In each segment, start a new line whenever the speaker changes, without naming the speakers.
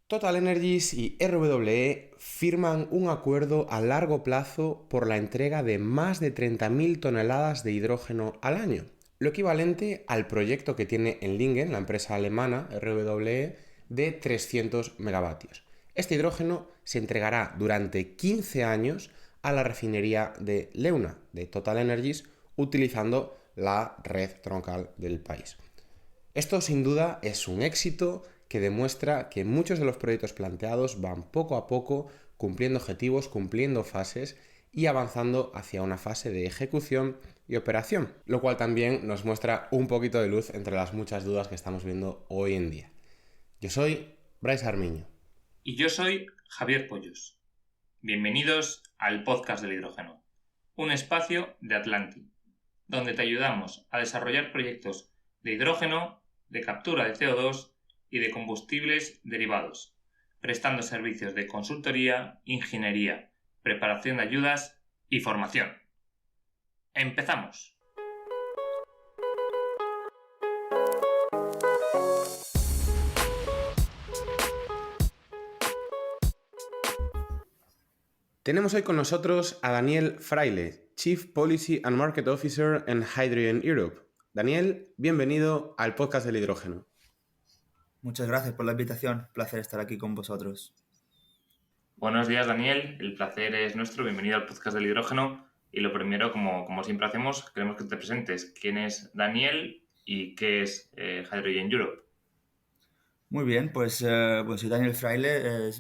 TotalEnergies y RWE firman un acuerdo a largo plazo por la entrega de más de 30.000 toneladas de hidrógeno al año, lo equivalente al proyecto que tiene en Lingen, la empresa alemana RWE, de 300 megavatios. Este hidrógeno se entregará durante 15 años a la refinería de Leuna, de TotalEnergies, utilizando la red troncal del país. Esto sin duda es un éxito que demuestra que muchos de los proyectos planteados van poco a poco cumpliendo objetivos, cumpliendo fases y avanzando hacia una fase de ejecución y operación, lo cual también nos muestra un poquito de luz entre las muchas dudas que estamos viendo hoy en día. Yo soy Bryce Armiño.
Y yo soy Javier Pollos. Bienvenidos al podcast del hidrógeno, un espacio de Atlantic, donde te ayudamos a desarrollar proyectos de hidrógeno, de captura de CO2 y de combustibles derivados, prestando servicios de consultoría, ingeniería, preparación de ayudas y formación. ¡Empezamos!
Tenemos hoy con nosotros a Daniel Fraile, Chief Policy and Market Officer en Hydrogen Europe. Daniel, bienvenido al podcast del hidrógeno.
Muchas gracias por la invitación. Placer estar aquí con vosotros.
Buenos días, Daniel. El placer es nuestro. Bienvenido al podcast del hidrógeno. Y lo primero, como siempre hacemos, queremos que te presentes. ¿Quién es Daniel y qué es Hydrogen Europe?
Muy bien, pues soy Daniel Fraile.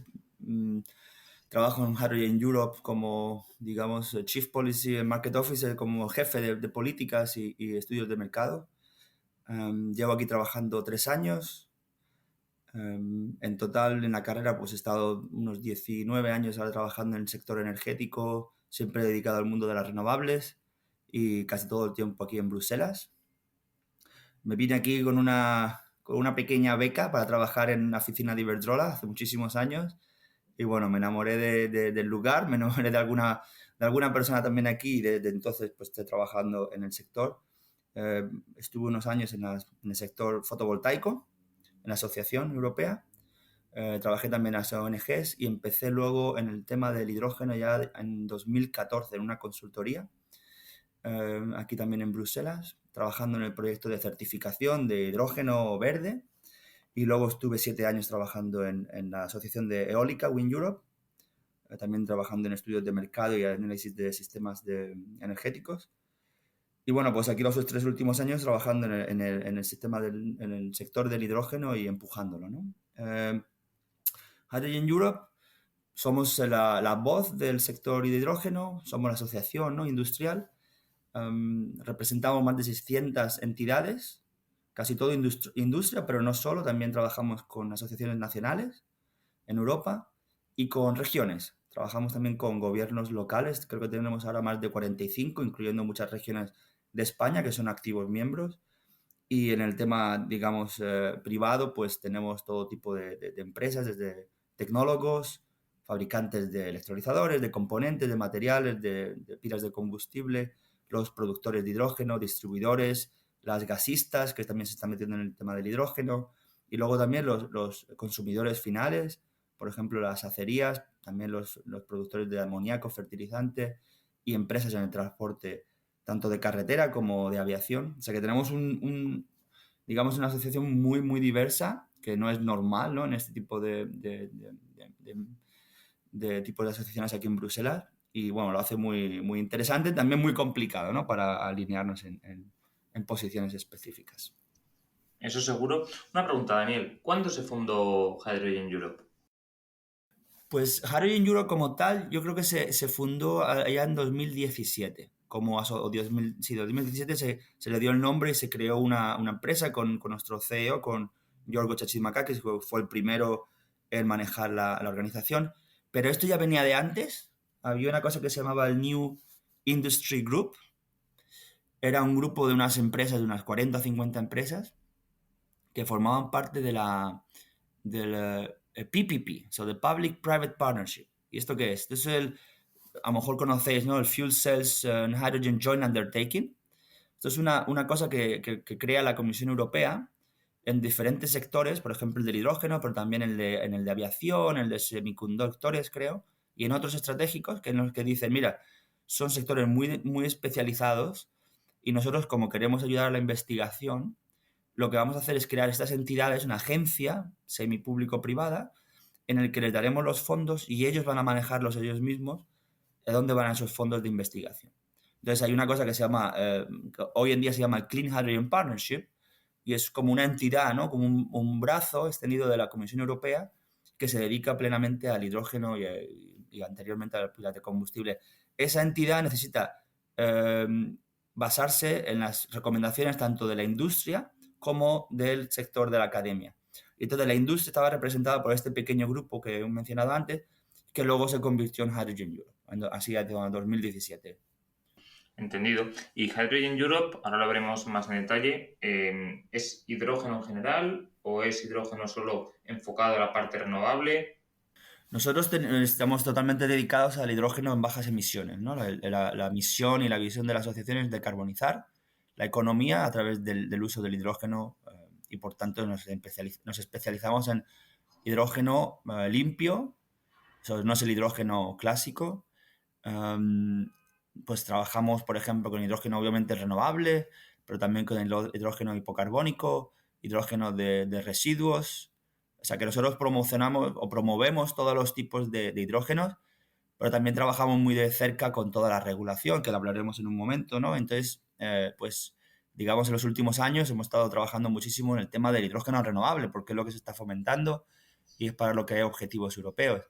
Trabajo en Hydrogen Europe como, digamos, Chief Policy and Market Officer, como jefe de políticas y estudios de mercado. Llevo aquí trabajando 3 años. En total, en la carrera, pues he estado unos 19 años ahora trabajando en el sector energético, siempre dedicado al mundo de las renovables y casi todo el tiempo aquí en Bruselas. Me vine aquí con una pequeña beca para trabajar en la oficina de Iberdrola hace muchísimos años y bueno, me enamoré del lugar, me enamoré de alguna persona también aquí y desde entonces pues estoy trabajando en el sector. Estuve unos años en el sector fotovoltaico, en la Asociación Europea. Trabajé también en las ONGs y empecé luego en el tema del hidrógeno ya en 2014 en una consultoría, aquí también en Bruselas, trabajando en el proyecto de certificación de hidrógeno verde. Y luego estuve 7 años trabajando en la asociación de eólica, Wind Europe, también trabajando en estudios de mercado y análisis de sistemas energéticos. Y bueno, pues aquí los 3 últimos años trabajando en el sector del hidrógeno y empujándolo, ¿no? Hydrogen Europe somos la voz del sector de hidrógeno, somos la asociación, ¿no?, industrial. Representamos más de 600 entidades, casi todo industria, pero no solo, también trabajamos con asociaciones nacionales en Europa y con regiones. Trabajamos también con gobiernos locales, creo que tenemos ahora más de 45, incluyendo muchas regiones de España que son activos miembros. Y en el tema, digamos, privado, pues tenemos todo tipo de empresas, desde tecnólogos, fabricantes de electrolizadores, de componentes, de materiales, de pilas de combustible, los productores de hidrógeno, distribuidores, las gasistas, que también se están metiendo en el tema del hidrógeno, y luego también los consumidores finales, por ejemplo, las acerías, también los productores de amoníaco, fertilizante, y empresas en el transporte, tanto de carretera como de aviación. O sea que tenemos digamos, una asociación muy, muy diversa, que no es normal, ¿no?, en este tipo de tipos de asociaciones aquí en Bruselas. Y bueno, lo hace muy, muy interesante, también muy complicado, ¿no?, para alinearnos en posiciones específicas.
Eso seguro. Una pregunta, Daniel. ¿Cuándo se fundó Hydrogen Europe?
Pues Hydrogen Europe como tal, yo creo que se fundó allá en 2017. Como 2017 se le dio el nombre y se creó una empresa con nuestro CEO, con Giorgos Chatzimarkakis, que fue el primero en manejar la organización. Pero esto ya venía de antes. Había una cosa que se llamaba el New Industry Group. Era un grupo de unas empresas, de unas 40 o 50 empresas, que formaban parte del PPP, so the Public Private Partnership. ¿Y esto qué es? Esto es a lo mejor conocéis, ¿no?, el Fuel Cells and Hydrogen Joint Undertaking. Esto es una cosa que crea la Comisión Europea en diferentes sectores, por ejemplo el del hidrógeno, pero también en el de aviación, el de semiconductores, creo, y en otros estratégicos que en los que dicen, mira, son sectores muy, muy especializados y nosotros, como queremos ayudar a la investigación, lo que vamos a hacer es crear estas entidades, una agencia semipúblico-privada, en el que les daremos los fondos y ellos van a manejarlos ellos mismos, de dónde van esos fondos de investigación. Entonces hay una cosa que se llama, que hoy en día se llama Clean Hydrogen Partnership, y es como una entidad, ¿no? Como un brazo extendido de la Comisión Europea que se dedica plenamente al hidrógeno y anteriormente a las pilas de combustible. Esa entidad necesita basarse en las recomendaciones tanto de la industria como del sector de la academia. Y entonces la industria estaba representada por este pequeño grupo que he mencionado antes, que luego se convirtió en Hydrogen Europe, así en 2017.
Entendido. Y Hydrogen Europe, ahora lo veremos más en detalle, ¿es hidrógeno en general o es hidrógeno solo enfocado a la parte renovable?
Nosotros estamos totalmente dedicados al hidrógeno en bajas emisiones, ¿no? La misión y la visión de la asociación es decarbonizar la economía a través del uso del hidrógeno y por tanto nos especializamos en hidrógeno limpio, eso no es el hidrógeno clásico. Pues trabajamos, por ejemplo, con hidrógeno obviamente renovable, pero también con el hidrógeno hipocarbónico, hidrógeno de residuos. O sea que nosotros promocionamos o promovemos todos los tipos de hidrógenos, pero también trabajamos muy de cerca con toda la regulación, que la hablaremos en un momento, ¿no? Entonces, pues, digamos, en los últimos años hemos estado trabajando muchísimo en el tema del hidrógeno renovable, porque es lo que se está fomentando y es para lo que hay objetivos europeos.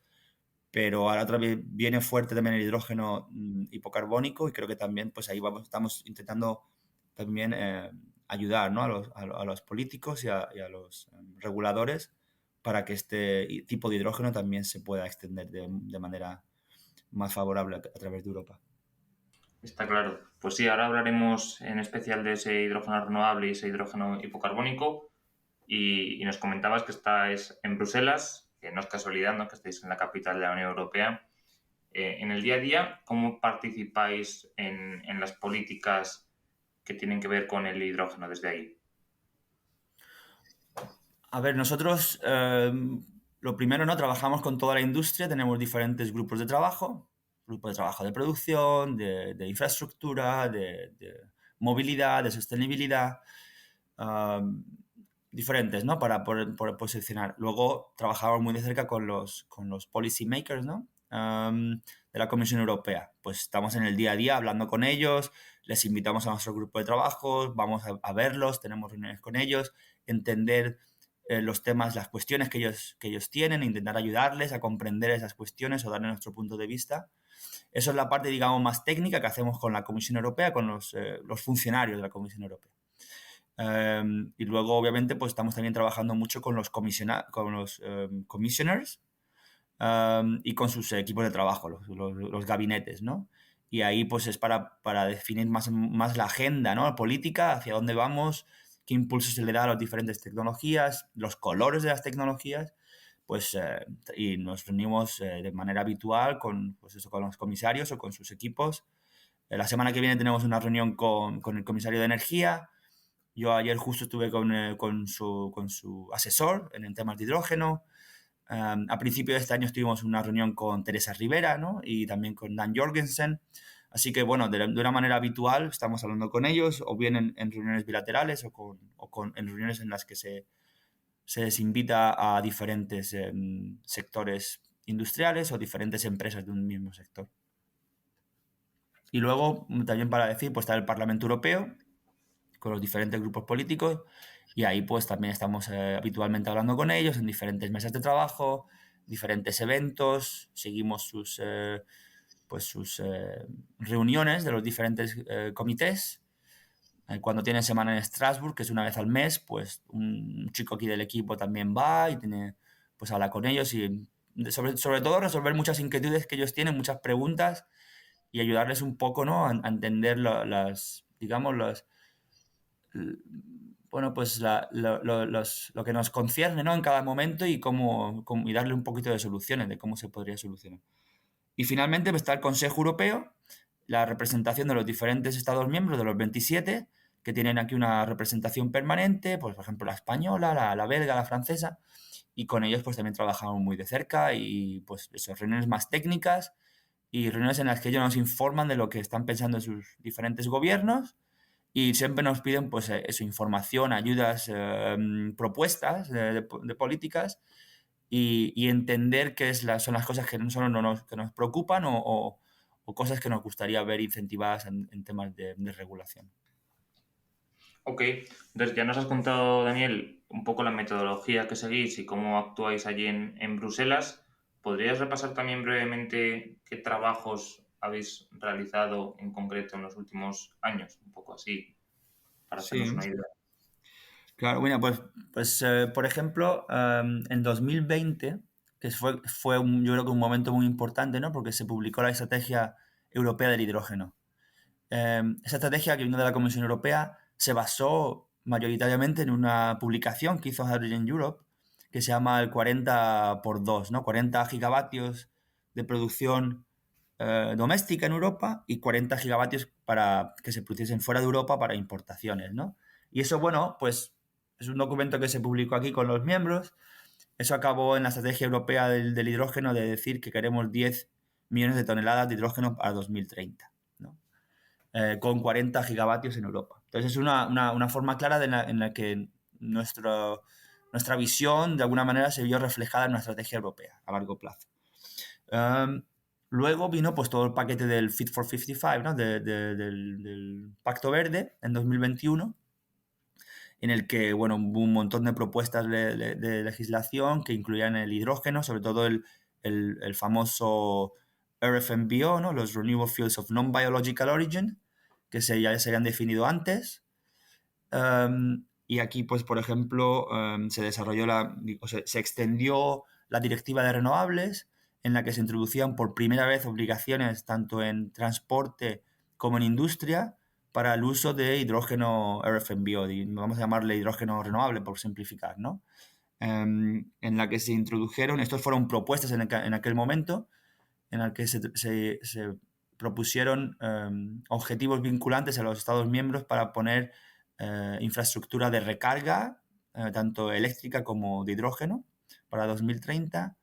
Pero ahora otra vez viene fuerte también el hidrógeno hipocarbónico y creo que también, pues ahí estamos intentando también ayudar, ¿no? a los políticos y a los reguladores para que este tipo de hidrógeno también se pueda extender de manera más favorable a través de Europa.
Está claro. Pues sí, ahora hablaremos en especial de ese hidrógeno renovable y ese hidrógeno hipocarbónico. Y nos comentabas que estáis en Bruselas, que no es casualidad, ¿no? Que estáis en la capital de la Unión Europea. En el día a día, ¿cómo participáis en las políticas que tienen que ver con el hidrógeno desde ahí?
A ver, nosotros lo primero, ¿no? Trabajamos con toda la industria, tenemos diferentes grupos de trabajo de producción, de infraestructura, de movilidad, de sostenibilidad, diferentes, ¿no? Para poder posicionar. Luego trabajamos muy de cerca con los policy makers, ¿no? De la Comisión Europea. Pues estamos en el día a día hablando con ellos, les invitamos a nuestro grupo de trabajo, vamos a verlos, tenemos reuniones con ellos, entender los temas, las cuestiones que ellos tienen, intentar ayudarles a comprender esas cuestiones o darles nuestro punto de vista. Eso es la parte, digamos, más técnica que hacemos con la Comisión Europea, con los funcionarios de la Comisión Europea. Y luego, obviamente, pues estamos también trabajando mucho con los commissioners y con sus equipos de trabajo, los gabinetes, ¿no? Y ahí, pues, es para definir más la agenda, ¿no? Política, hacia dónde vamos, qué impulso se le da a las diferentes tecnologías, los colores de las tecnologías, pues, y nos reunimos de manera habitual con los comisarios o con sus equipos. La semana que viene tenemos una reunión con el comisario de Energía. Yo ayer justo estuve con su asesor en temas de hidrógeno. A principio de este año estuvimos en una reunión con Teresa Rivera, ¿no? Y también con Dan Jorgensen. Así que, bueno, de una manera habitual estamos hablando con ellos, o bien en reuniones bilaterales en reuniones en las que se les invita a diferentes sectores industriales o diferentes empresas de un mismo sector. Y luego, también para decir, pues está el Parlamento Europeo, con los diferentes grupos políticos, y ahí pues también estamos habitualmente hablando con ellos en diferentes mesas de trabajo, diferentes eventos, seguimos sus reuniones de los diferentes comités. Cuando tienen semana en Strasbourg, que es una vez al mes, pues un chico aquí del equipo también va y pues habla con ellos y sobre todo resolver muchas inquietudes que ellos tienen, muchas preguntas y ayudarles un poco, ¿no? a entender bueno, pues lo que nos concierne, ¿no? En cada momento y y darle un poquito de soluciones, de cómo se podría solucionar. Y finalmente está el Consejo Europeo, la representación de los diferentes Estados miembros, de los 27, que tienen aquí una representación permanente, pues por ejemplo la española, la belga, la francesa, y con ellos pues también trabajamos muy de cerca y pues eso, reuniones más técnicas y reuniones en las que ellos nos informan de lo que están pensando en sus diferentes gobiernos y siempre nos piden pues eso, información, ayudas, propuestas de políticas y entender qué son las cosas que no solo que nos preocupan o cosas que nos gustaría ver incentivadas en temas de regulación.
Ok, entonces ya nos has contado, Daniel, un poco la metodología que seguís y cómo actuáis allí en Bruselas. ¿Podrías repasar también brevemente qué trabajos habéis realizado en concreto en los últimos años? Un poco así, para hacernos
Sí,
una idea.
claro, bueno, pues por ejemplo, en 2020, que yo creo que un momento muy importante, ¿no? Porque se publicó la Estrategia Europea del Hidrógeno. Esa estrategia que vino de la Comisión Europea se basó mayoritariamente en una publicación que hizo Hydrogen Europe que se llama el 40 por 2, ¿no? 40 gigavatios de producción doméstica en Europa y 40 gigavatios para que se produciesen fuera de Europa para importaciones, ¿no? Y eso, bueno, pues es un documento que se publicó aquí con los miembros. Eso acabó en la estrategia europea del hidrógeno de decir que queremos 10 millones de toneladas de hidrógeno para 2030, ¿no? Con 40 gigavatios en Europa. Entonces es una forma clara en la que nuestra visión de alguna manera se vio reflejada en una estrategia europea a largo plazo. Luego vino pues todo el paquete del Fit for 55, ¿no? Del Pacto Verde en 2021, en el que bueno, hubo un montón de propuestas de legislación que incluían el hidrógeno, sobre todo el famoso RFNBO, ¿no? Los Renewable Fuels of Non-Biological Origin, que ya se habían definido antes. Y aquí, pues, por ejemplo, se desarrolló se extendió la directiva de renovables, en la que se introducían por primera vez obligaciones tanto en transporte como en industria para el uso de hidrógeno RFNBO, vamos a llamarle hidrógeno renovable por simplificar, ¿no? En la que se introdujeron, estos fueron propuestas en aquel momento, en el que se propusieron objetivos vinculantes a los Estados miembros para poner infraestructura de recarga, tanto eléctrica como de hidrógeno, para 2030,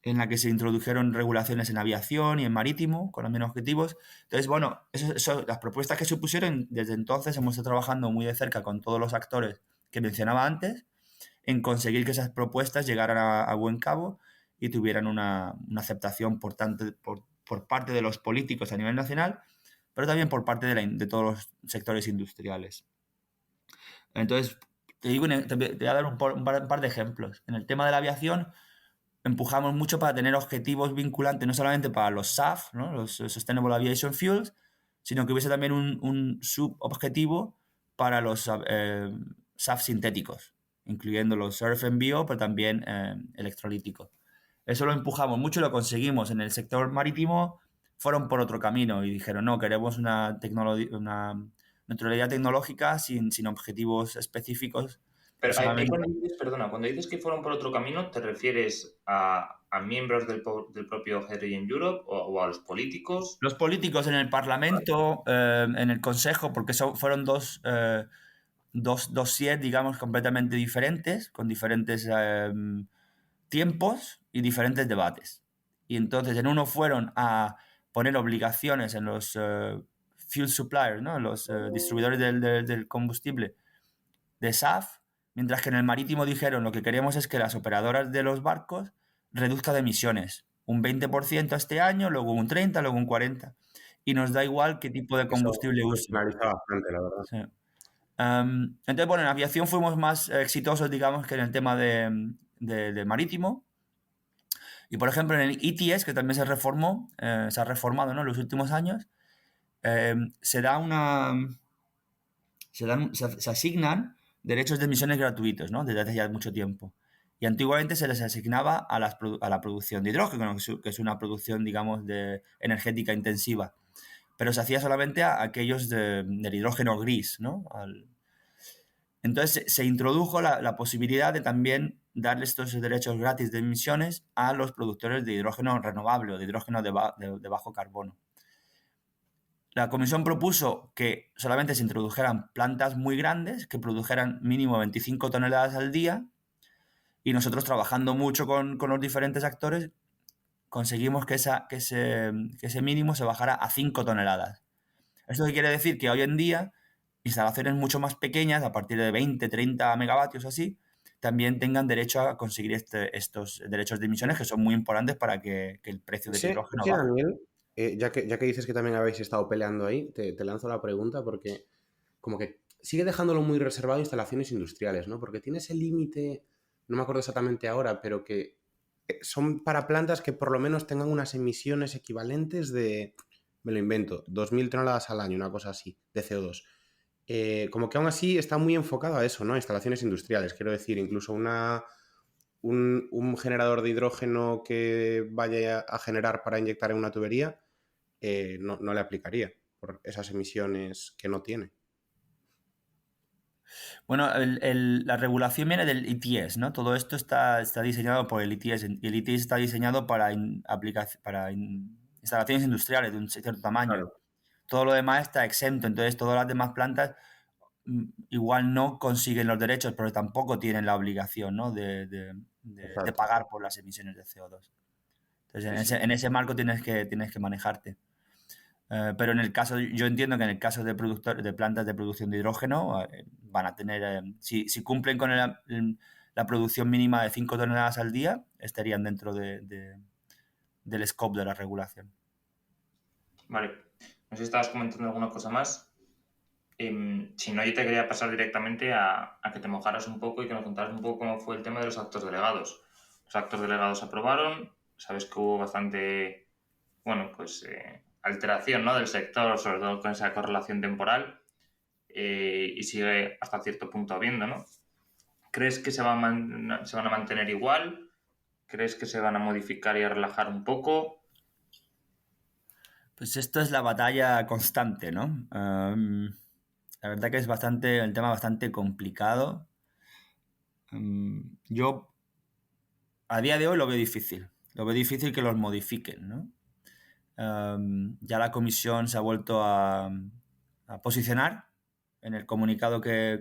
en la que se introdujeron regulaciones en aviación y en marítimo con los mismos objetivos. Entonces, bueno, las propuestas que se pusieron, desde entonces hemos estado trabajando muy de cerca con todos los actores que mencionaba antes, en conseguir que esas propuestas llegaran a buen cabo y tuvieran una aceptación por parte de los políticos a nivel nacional, pero también por parte de todos los sectores industriales. Entonces, te voy a dar un par de ejemplos. En el tema de la aviación, empujamos mucho para tener objetivos vinculantes, no solamente para los SAF, ¿no? Los Sustainable Aviation Fuels, sino que hubiese también un subobjetivo para los SAF sintéticos, incluyendo los RFNBO, pero también electrolíticos. Eso lo empujamos mucho y lo conseguimos. En el sector marítimo fueron por otro camino y dijeron, no, queremos una neutralidad tecnológica sin objetivos específicos.
Pero ahí
Solamente
cuando dices que fueron por otro camino, ¿te refieres a miembros del propio Hydrogen Europe o a los políticos?
los políticos en el Parlamento, en el Consejo, porque fueron dos dossiers, digamos, completamente diferentes, con diferentes tiempos y diferentes debates. Y entonces en uno fueron a poner obligaciones en los fuel suppliers, ¿no? Los distribuidores del combustible de SAF, mientras que en el marítimo dijeron lo que queremos es que las operadoras de los barcos reduzcan emisiones. Un 20% este año, luego un 30%, luego un 40%. Y nos da igual qué tipo de
Eso
combustible usen.
penaliza bastante, la verdad.
Sí. Entonces, bueno, en aviación fuimos más exitosos, digamos, que en el tema de marítimo. Y, por ejemplo, en el ETS, que también se ha reformado, ¿no? En los últimos años, se asignan derechos de emisiones gratuitos, ¿no? Desde hace ya mucho tiempo. Y antiguamente se les asignaba a la producción de hidrógeno, que es una producción, digamos, energética intensiva. Pero se hacía solamente a aquellos del hidrógeno gris, ¿no? Entonces se introdujo la posibilidad de también darle estos derechos gratis de emisiones a los productores de hidrógeno renovable o de hidrógeno de bajo carbono. la comisión propuso que solamente se introdujeran plantas muy grandes, que produjeran mínimo 25 toneladas al día, y nosotros, trabajando mucho con los diferentes actores, conseguimos que ese mínimo se bajara a 5 toneladas. ¿Esto qué quiere decir? Que hoy en día instalaciones mucho más pequeñas, a partir de 20, 30 megavatios o así, también tengan derecho a conseguir estos derechos de emisiones, que son muy importantes para que el precio del hidrógeno
Sí,
baje.
Daniel, ya que dices que también habéis estado peleando ahí, te lanzo la pregunta porque como que sigue dejándolo muy reservado a instalaciones industriales, ¿no? Porque tiene ese límite, no me acuerdo exactamente ahora, pero que son para plantas que por lo menos tengan unas emisiones equivalentes de, me lo invento, 2.000 toneladas al año, una cosa así, de CO2. Como que aún así está muy enfocado a eso, ¿no? Instalaciones industriales, quiero decir, incluso un generador de hidrógeno que vaya a generar para inyectar en una tubería, no le aplicaría por esas emisiones que no tiene.
Bueno, la regulación viene del ETS, ¿no? Todo esto está diseñado por el ETS, y el ETS está diseñado para instalaciones industriales de un cierto tamaño.
Claro.
Todo lo demás está exento, entonces todas las demás plantas igual no consiguen los derechos, pero tampoco tienen la obligación, ¿no? de
Exacto.
pagar por las emisiones de CO2. Entonces,
Sí.
en ese marco tienes que manejarte. Pero en el caso, yo entiendo que en el caso de plantas de producción de hidrógeno, van a tener, si cumplen con la producción mínima de 5 toneladas al día, estarían dentro del scope de la regulación.
Vale. No sé si estabas comentando alguna cosa más. Si no, yo te quería pasar directamente a que te mojaras un poco y que nos contaras un poco cómo fue el tema de los actos delegados. Los actos delegados se aprobaron, sabes que hubo bastante, bueno, pues alteración, ¿no?, del sector, sobre todo con esa correlación temporal, y sigue hasta cierto punto habiendo, ¿no? ¿Crees que se van a mantener igual? ¿Crees que se van a modificar y a relajar un poco?
Pues esto es la batalla constante, ¿no? La verdad que es el tema bastante complicado. Yo a día de hoy lo veo difícil. Lo veo difícil que los modifiquen, ¿no? Ya la comisión se ha vuelto a posicionar en el comunicado que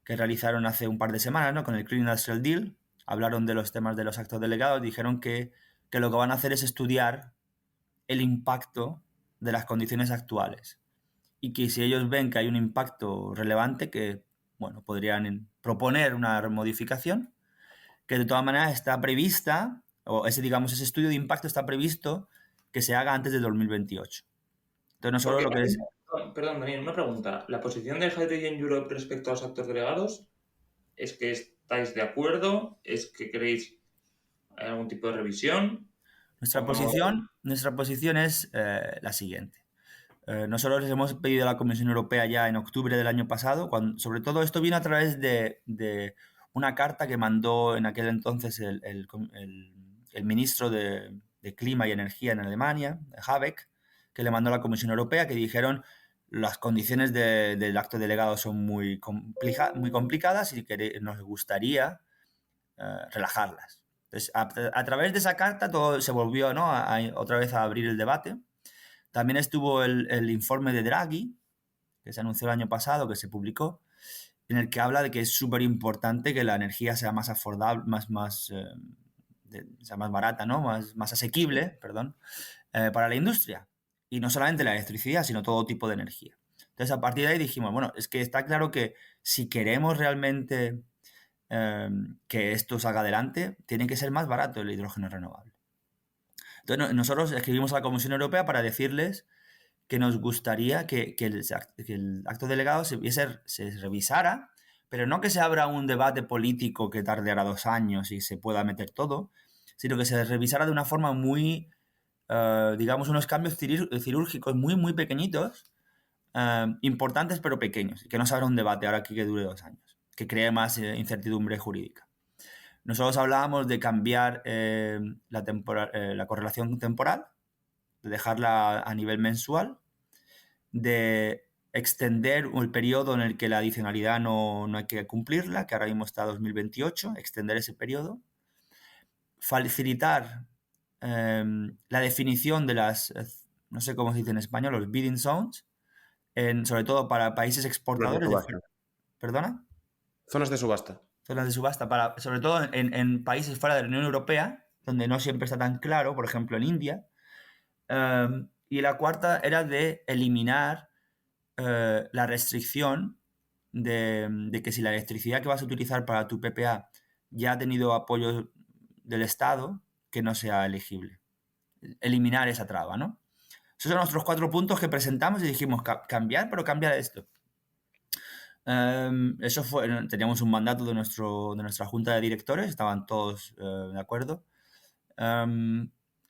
realizaron hace un par de semanas, ¿no? Con el Clean Industrial Deal. Hablaron de los temas de los actos delegados. Dijeron que lo que van a hacer es estudiar el impacto de las condiciones actuales, y que si ellos ven que hay un impacto relevante, que, bueno, podrían proponer una modificación, que de todas maneras está prevista, o ese estudio de impacto está previsto que se haga antes de 2028. Entonces, no solo
Porque,
lo que es...
perdón, Daniel, una pregunta. ¿La posición de Hydrogen Europe respecto a los actos delegados es que estáis de acuerdo? ¿Es que queréis algún tipo de revisión?
Nuestra posición es la siguiente. Nosotros les hemos pedido a la Comisión Europea ya en octubre del año pasado, sobre todo esto vino a través de una carta que mandó en aquel entonces el ministro de Clima y Energía en Alemania, Habeck, que le mandó a la Comisión Europea, que dijeron: las condiciones del acto delegado son muy complicadas y que nos gustaría relajarlas. Entonces, a través de esa carta todo se volvió, ¿no?, otra vez a abrir el debate. También estuvo el informe de Draghi, que se anunció el año pasado, que se publicó, en el que habla de que es súper importante que la energía sea más afordable, sea más barata, ¿no?, más asequible, perdón, para la industria. Y no solamente la electricidad, sino todo tipo de energía. Entonces, a partir de ahí dijimos, bueno, es que está claro que si queremos realmente que esto salga adelante, tiene que ser más barato el hidrógeno renovable. Entonces, nosotros escribimos a la Comisión Europea para decirles que nos gustaría que el acto delegado se revisara, pero no que se abra un debate político que tardará 2 años y se pueda meter todo, sino que se revisara de una forma muy, digamos, unos cambios cirúrgicos muy, muy pequeñitos, importantes pero pequeños, y que no se abra un debate ahora aquí que dure 2 años, que cree más incertidumbre jurídica. Nosotros hablábamos de cambiar la correlación temporal, de dejarla a nivel mensual, de extender el periodo en el que la adicionalidad no hay que cumplirla, que ahora mismo está 2028, extender ese periodo, facilitar la definición de no sé cómo se dice en español, los bidding zones, sobre todo para países exportadores de... ¿Perdona?
Zonas de subasta.
Zonas de subasta, sobre todo en países fuera de la Unión Europea, donde no siempre está tan claro, por ejemplo en India. Y la cuarta era de eliminar la restricción de que si la electricidad que vas a utilizar para tu PPA ya ha tenido apoyo del Estado, que no sea elegible. Eliminar esa traba, ¿no? Esos son nuestros 4 puntos que presentamos y dijimos, cambiar, pero cambiar esto. Eso fue, teníamos un mandato de nuestra junta de directores, estaban todos de acuerdo.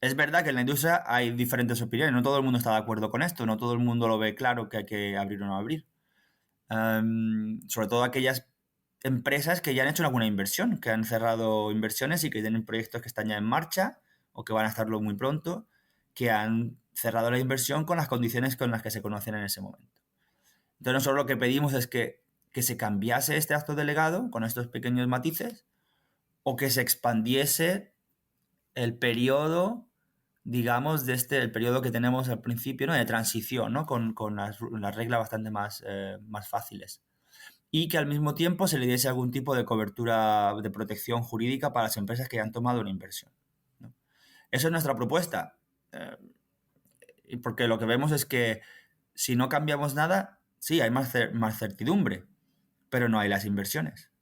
Es verdad que en la industria hay diferentes opiniones, no todo el mundo está de acuerdo con esto, no todo el mundo lo ve claro que hay que abrir o no abrir. Sobre todo aquellas empresas que ya han hecho alguna inversión, que han cerrado inversiones y que tienen proyectos que están ya en marcha o que van a estarlo muy pronto, que han cerrado la inversión con las condiciones con las que se conocen en ese momento. Entonces nosotros lo que pedimos es que se cambiase este acto delegado con estos pequeños matices o que se expandiese el periodo, digamos, el periodo que tenemos al principio, ¿no? De transición, ¿no? Con las reglas bastante más fáciles. Y que al mismo tiempo se le diese algún tipo de cobertura de protección jurídica para las empresas que ya han tomado una inversión, ¿no? Eso es nuestra propuesta. Porque lo que vemos es que si no cambiamos nada, sí, hay más certidumbre, pero no hay las inversiones.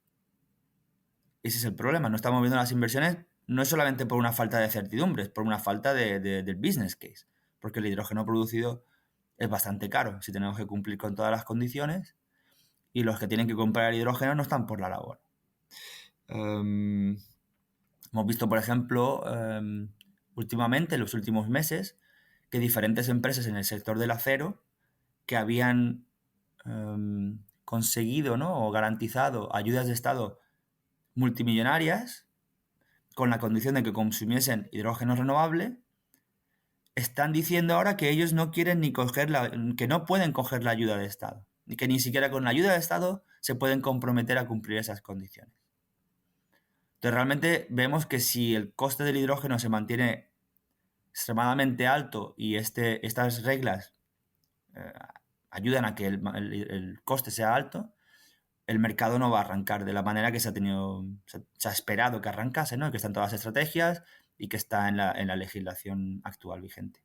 Ese es el problema. No estamos viendo las inversiones no es solamente por una falta de certidumbre, es por una falta del business case. Porque el hidrógeno producido es bastante caro si tenemos que cumplir con todas las condiciones y los que tienen que comprar el hidrógeno no están por la labor. Hemos visto, por ejemplo, últimamente, en los últimos meses, que diferentes empresas en el sector del acero que habían conseguido, ¿no? O garantizado ayudas de Estado multimillonarias con la condición de que consumiesen hidrógeno renovable, están diciendo ahora que ellos no quieren ni que no pueden coger la ayuda de Estado, ni que ni siquiera con la ayuda de Estado se pueden comprometer a cumplir esas condiciones. Entonces realmente vemos que si el coste del hidrógeno se mantiene extremadamente alto y estas reglas ayudan a que el coste sea alto, el mercado no va a arrancar de la manera que se ha esperado que arrancase, ¿no? Que están todas las estrategias y que está en la legislación actual vigente.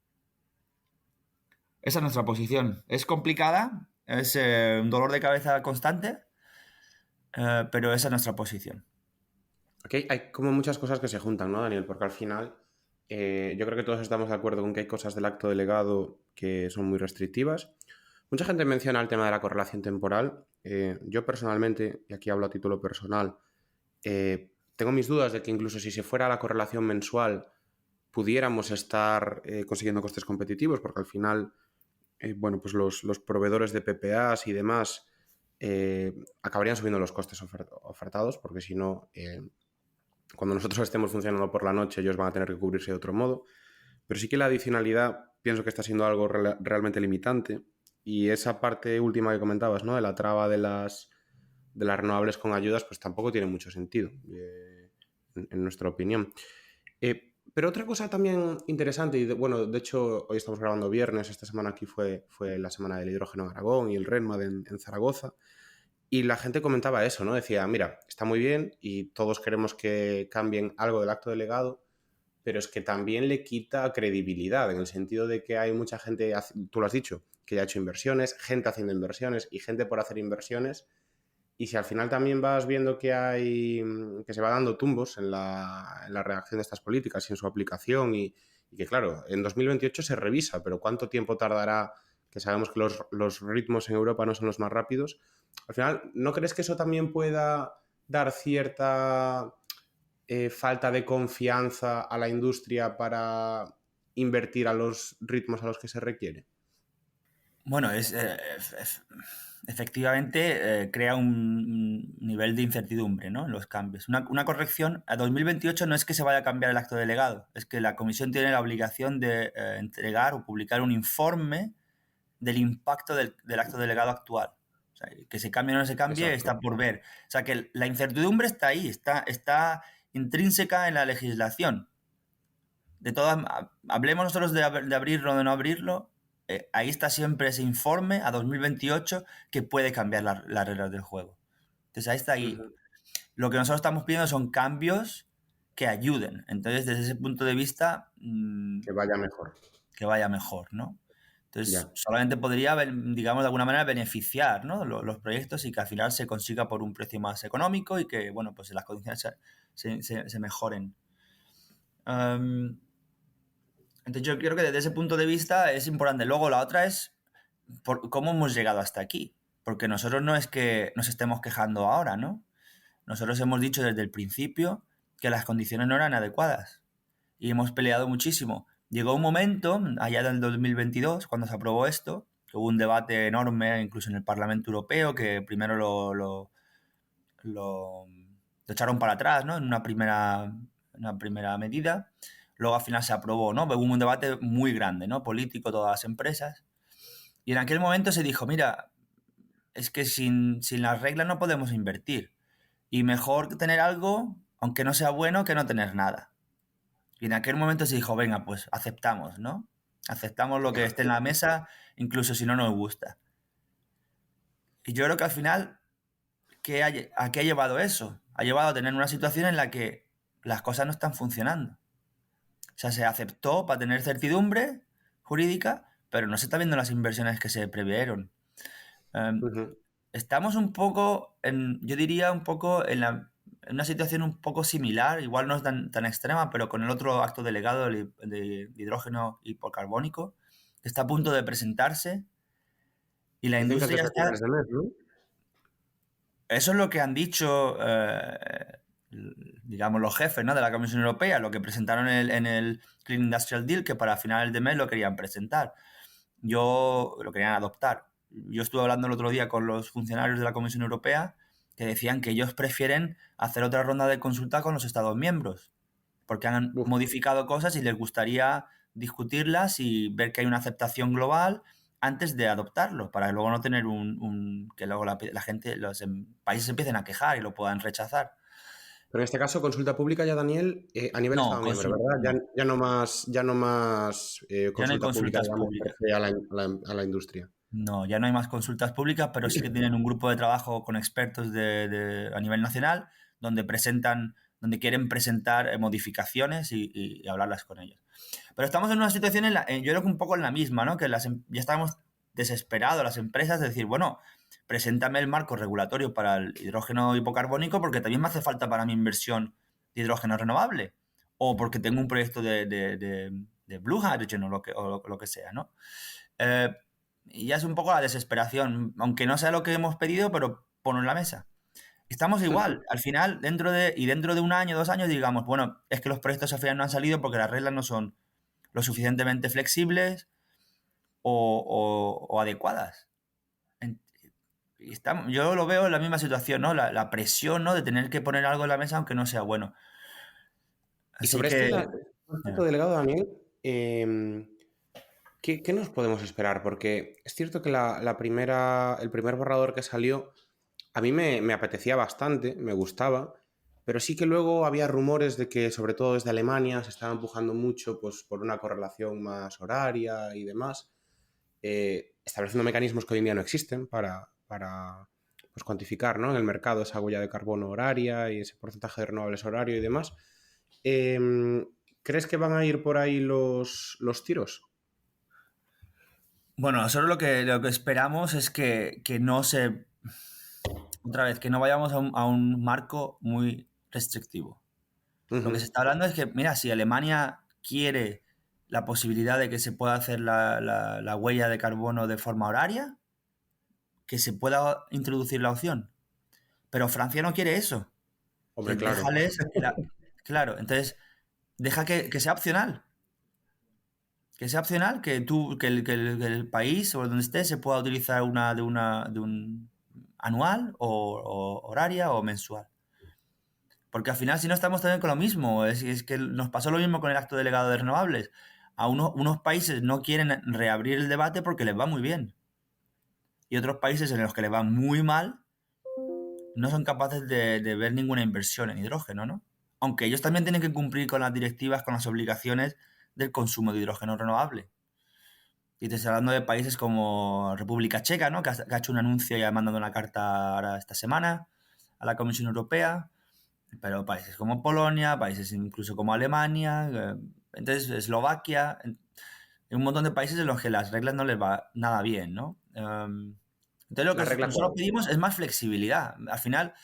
Esa es nuestra posición. Es complicada, es un dolor de cabeza constante, pero esa es nuestra posición.
Aquí hay como muchas cosas que se juntan, ¿no, Daniel? Porque al final yo creo que todos estamos de acuerdo con que hay cosas del acto delegado que son muy restrictivas. Mucha gente menciona el tema de la correlación temporal. Yo personalmente, y aquí hablo a título personal, tengo mis dudas de que incluso si se fuera la correlación mensual pudiéramos estar consiguiendo costes competitivos, porque al final, bueno, pues los proveedores de PPAs y demás acabarían subiendo los costes ofertados, porque si no, cuando nosotros estemos funcionando por la noche, ellos van a tener que cubrirse de otro modo. Pero sí que la adicionalidad pienso que está siendo algo realmente limitante. Y esa parte última que comentabas, ¿no? De la traba de las renovables con ayudas, pues tampoco tiene mucho sentido, en nuestra opinión. Pero otra cosa también interesante, y bueno, de hecho hoy estamos grabando viernes, esta semana aquí fue la semana del hidrógeno en Aragón y el RENMAD en Zaragoza, y la gente comentaba eso, ¿no? Decía, mira, está muy bien y todos queremos que cambien algo del acto delegado, pero es que también le quita credibilidad, en el sentido de que hay mucha gente, tú lo has dicho, que ya ha hecho inversiones, gente haciendo inversiones y gente por hacer inversiones, y si al final también vas viendo que se va dando tumbos en la redacción de estas políticas y en su aplicación, y que claro, en 2028 se revisa, pero ¿cuánto tiempo tardará? Que sabemos que los ritmos en Europa no son los más rápidos. Al final, ¿no crees que eso también pueda dar cierta falta de confianza a la industria para invertir a los ritmos a los que se requiere?
Bueno, efectivamente crea un nivel de incertidumbre, ¿no? En los cambios. Una corrección, a 2028 no es que se vaya a cambiar el acto delegado, es que la Comisión tiene la obligación de entregar o publicar un informe del impacto del acto delegado actual. O sea, que se cambie o no se cambie. Exacto. Está por ver. O sea, que la incertidumbre está ahí, está intrínseca en la legislación. hablemos nosotros de abrirlo o de no abrirlo, ahí está siempre ese informe a 2028 que puede cambiar las reglas del juego. Entonces ahí está ahí.
Ujú.
Lo que nosotros estamos pidiendo son cambios que ayuden. Entonces, desde ese punto de vista,
Que vaya mejor.
que vaya mejor, ¿no? Entonces,
Ya.
solamente podría, digamos, de alguna manera beneficiar, ¿no? Los proyectos y que al final se consiga por un precio más económico y que, bueno, pues las condiciones se mejoren. Entonces, yo creo que desde ese punto de vista es importante. Luego, la otra es cómo hemos llegado hasta aquí. Porque nosotros no es que nos estemos quejando ahora, ¿no? Nosotros hemos dicho desde el principio que las condiciones no eran adecuadas y hemos peleado muchísimo. Llegó un momento, allá del 2022, cuando se aprobó esto, que hubo un debate enorme, incluso en el Parlamento Europeo, que primero lo echaron para atrás, ¿no? En una primera medida. Luego al final se aprobó, ¿no? Hubo un debate muy grande, ¿no? Político, todas las empresas. Y en aquel momento se dijo, mira, es que sin las reglas no podemos invertir. Y mejor tener algo, aunque no sea bueno, que no tener nada. Y en aquel momento se dijo, venga, pues aceptamos, ¿no? Aceptamos lo que esté en la mesa, incluso si no nos gusta. Y yo creo que al final, ¿a qué ha llevado eso? Ha llevado a tener una situación en la que las cosas no están funcionando. O sea, se aceptó para tener certidumbre jurídica, pero no se está viendo las inversiones que se previeron. Um,
Ujú.
Estamos un poco, yo diría un poco en una situación un poco similar, igual no es tan extrema, pero con el otro acto delegado de hidrógeno hipocarbónico, que está a punto de presentarse y la
Dicen que
industria
antes
ya
de
está.
finales de mes, ¿no?
Eso es lo que han dicho, digamos, los jefes, ¿no?, de la Comisión Europea, lo que presentaron en el Clean Industrial Deal, que para finales de mes lo querían presentar. Lo querían adoptar. Yo estuve hablando el otro día con los funcionarios de la Comisión Europea que decían que ellos prefieren hacer otra ronda de consulta con los Estados miembros, porque han
Uf.
modificado cosas y les gustaría discutirlas y ver que hay una aceptación global antes de adoptarlo, para luego no tener que luego la gente, países empiecen a quejar y lo puedan rechazar.
Pero en este caso, consulta pública ya, Daniel, a nivel
No,
Estado miembro, ¿verdad? Ya,
no,
ya no más
ya no hay
consulta pública,
consultas
digamos, per
públicas.
se a la industria.
No, ya no hay más consultas públicas, pero sí que tienen un grupo de trabajo con expertos a nivel nacional donde quieren presentar modificaciones y hablarlas con ellos. Pero estamos en una situación, yo creo que un poco en la misma, ¿no? Que ya estamos desesperados las empresas de decir, bueno, preséntame el marco regulatorio para el hidrógeno hipocarbónico porque también me hace falta para mi inversión de hidrógeno renovable o porque tengo un proyecto de Blue Hydrogen o lo que sea, ¿no? Y ya es un poco la desesperación, aunque no sea lo que hemos pedido, pero ponlo en la mesa. Estamos igual, al final, dentro de un año, 2 años, digamos, bueno, es que los proyectos al final no han salido porque las reglas no son lo suficientemente flexibles o adecuadas. Yo lo veo en la misma situación, ¿no? La presión, ¿no?, de tener que poner algo en la mesa aunque no sea bueno.
Y
Así
sobre
que,
este delegado, Daniel, ¿qué nos podemos esperar? Porque es cierto que el primer borrador que salió a mí me apetecía bastante, me gustaba, pero sí que luego había rumores de que, sobre todo desde Alemania, se estaba empujando mucho pues, por una correlación más horaria y demás, estableciendo mecanismos que hoy en día no existen para pues, cuantificar, ¿no?, en el mercado esa huella de carbono horaria y ese porcentaje de renovables horario y demás. ¿Crees que van a ir por ahí los tiros?
bueno, nosotros lo que esperamos es que no otra vez, que no vayamos a un marco muy restrictivo. Lo que se
Ujú.
está hablando es que, mira, si Alemania quiere la posibilidad de que se pueda hacer la huella de carbono de forma horaria, que se pueda introducir la opción. Pero Francia no quiere eso.
Hombre,
Entonces,
claro.
claro, entonces, deja que sea opcional. Que sea opcional, que el país o donde esté se pueda utilizar de un anual o horaria o mensual. Porque al final, si no, estamos también con lo mismo. Es que nos pasó lo mismo con el acto delegado de renovables. Unos países no quieren reabrir el debate porque les va muy bien. Y otros países en los que les va muy mal no son capaces de ver ninguna inversión en hidrógeno, ¿no? aunque ellos también tienen que cumplir con las directivas, con las obligaciones del consumo de hidrógeno renovable. Y te estoy hablando de países como República Checa, ¿no? Que ha hecho un anuncio y ha mandado una carta ahora esta semana a la Comisión Europea, pero países como Polonia, países incluso como Alemania, entonces Eslovaquia, un montón de países en los que las reglas no les va nada bien, ¿no? Entonces lo
¿La
que
regla
nosotros
cuál?
pedimos es más flexibilidad. Al final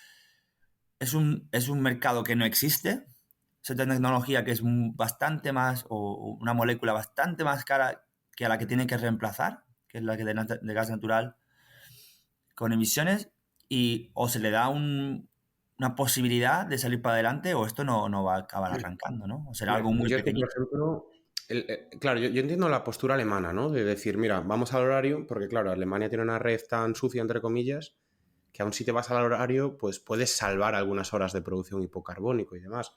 es un mercado que no existe, es una tecnología que es bastante más, o una molécula bastante más cara que a la que tiene que reemplazar, que es la que de gas natural con emisiones, y o se le da una posibilidad de salir para adelante o esto no va a acabar arrancando, ¿no? O será algo muy
Yo es que, por
pequeñito.
ejemplo, claro, yo entiendo la postura alemana, ¿no? De decir, mira, vamos al horario, porque claro, Alemania tiene una red tan sucia, entre comillas, que aun si te vas al horario, pues puedes salvar algunas horas de producción hipocarbónico y demás.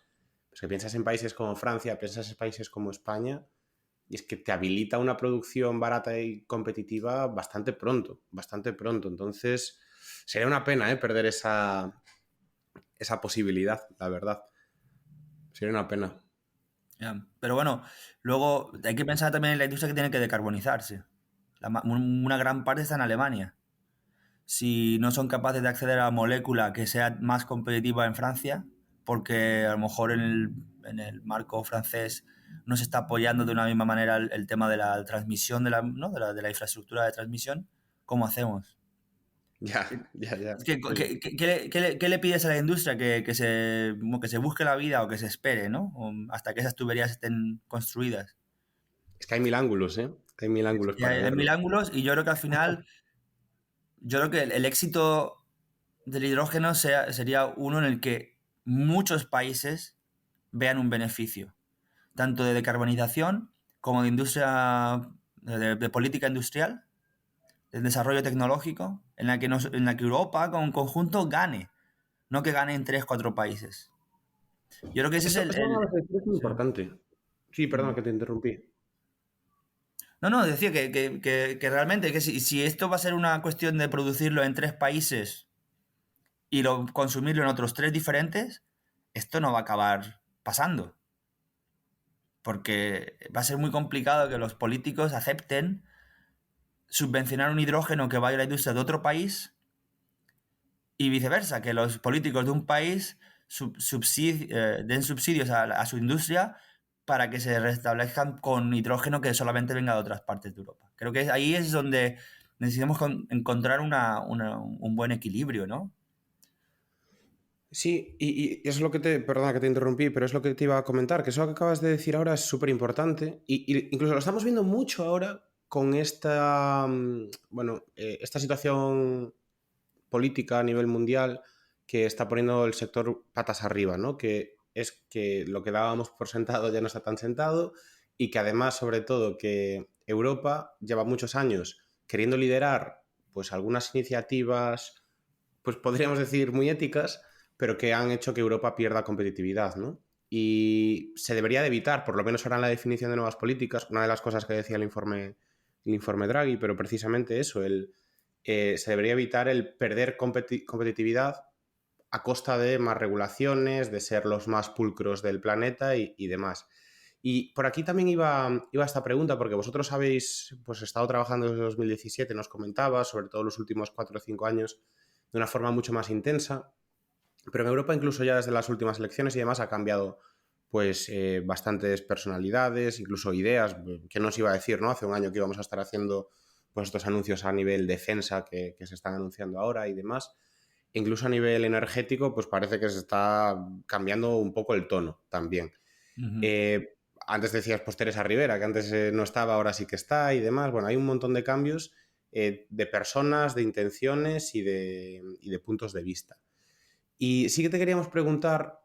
Pues que piensas en países como Francia, piensas en países como España, y es que te habilita una producción barata y competitiva bastante pronto, bastante pronto. Entonces, sería una pena, perder esa posibilidad, la verdad. Sería una pena.
Pero bueno, luego hay que pensar también en la industria que tiene que decarbonizarse. Una gran parte está en Alemania. Si no son capaces de acceder a la molécula que sea más competitiva en Francia, porque a lo mejor en el marco francés no se está apoyando de una misma manera el tema de la transmisión, ¿no? de la infraestructura de transmisión, ¿cómo hacemos?
Ya, ya, ya.
Es que,
Sí.
¿qué le pides a la industria? Que se busque la vida o que se espere, ¿no? Hasta que esas tuberías estén construidas.
Es que hay mil ángulos, ¿eh? Hay mil ángulos
Y
para
hay mil
verlo.
ángulos y yo creo que al final, yo creo que el éxito del hidrógeno sería uno en el que muchos países vean un beneficio, tanto de decarbonización como de industria, de política industrial, de desarrollo tecnológico, en la que Europa con conjunto gane, no que ganen tres, cuatro países. Yo creo que ese es
Eso que acabas de decir es muy
sí.
importante. Sí, perdón, que te interrumpí.
No, no, decía que realmente que si esto va a ser una cuestión de producirlo en tres países y consumirlo en otros tres diferentes, esto no va a acabar pasando. Porque va a ser muy complicado que los políticos acepten subvencionar un hidrógeno que vaya a la industria de otro país y viceversa, que los políticos de un país den subsidios a su industria para que se restablezcan con hidrógeno que solamente venga de otras partes de Europa. Creo que ahí es donde necesitamos encontrar un buen equilibrio, ¿no?
Sí, y es lo que perdona que te interrumpí, pero es lo que te iba a comentar, que eso que acabas de decir ahora es súper importante y incluso lo estamos viendo mucho ahora con esta situación política a nivel mundial que está poniendo el sector patas arriba, ¿no? Que es que lo que dábamos por sentado ya no está tan sentado y que además, sobre todo, que Europa lleva muchos años queriendo liderar pues algunas iniciativas, pues podríamos decir muy éticas, pero que han hecho que Europa pierda competitividad, ¿no? Y se debería de evitar, por lo menos ahora en la definición de nuevas políticas, una de las cosas que decía el informe Draghi, pero precisamente eso, se debería evitar el perder competitividad a costa de más regulaciones, de ser los más pulcros del planeta y demás. Y por aquí también iba esta pregunta, porque vosotros habéis pues, estado trabajando desde 2017, nos comentabas, sobre todo los últimos 4 o 5 años, de una forma mucho más intensa. Pero en Europa, incluso ya desde las últimas elecciones y demás, ha cambiado pues bastantes personalidades, incluso ideas. ¿Quién nos iba a decir, no? Hace un año que íbamos a estar haciendo pues estos anuncios a nivel defensa que se están anunciando ahora y demás. Incluso a nivel energético, pues parece que se está cambiando un poco el tono también.
Ujú.
Eh, Antes decías pues Teresa Rivera, que antes no estaba, ahora sí que está y demás. Bueno, hay un montón de cambios de personas, de intenciones y de puntos de vista. Y sí que te queríamos preguntar,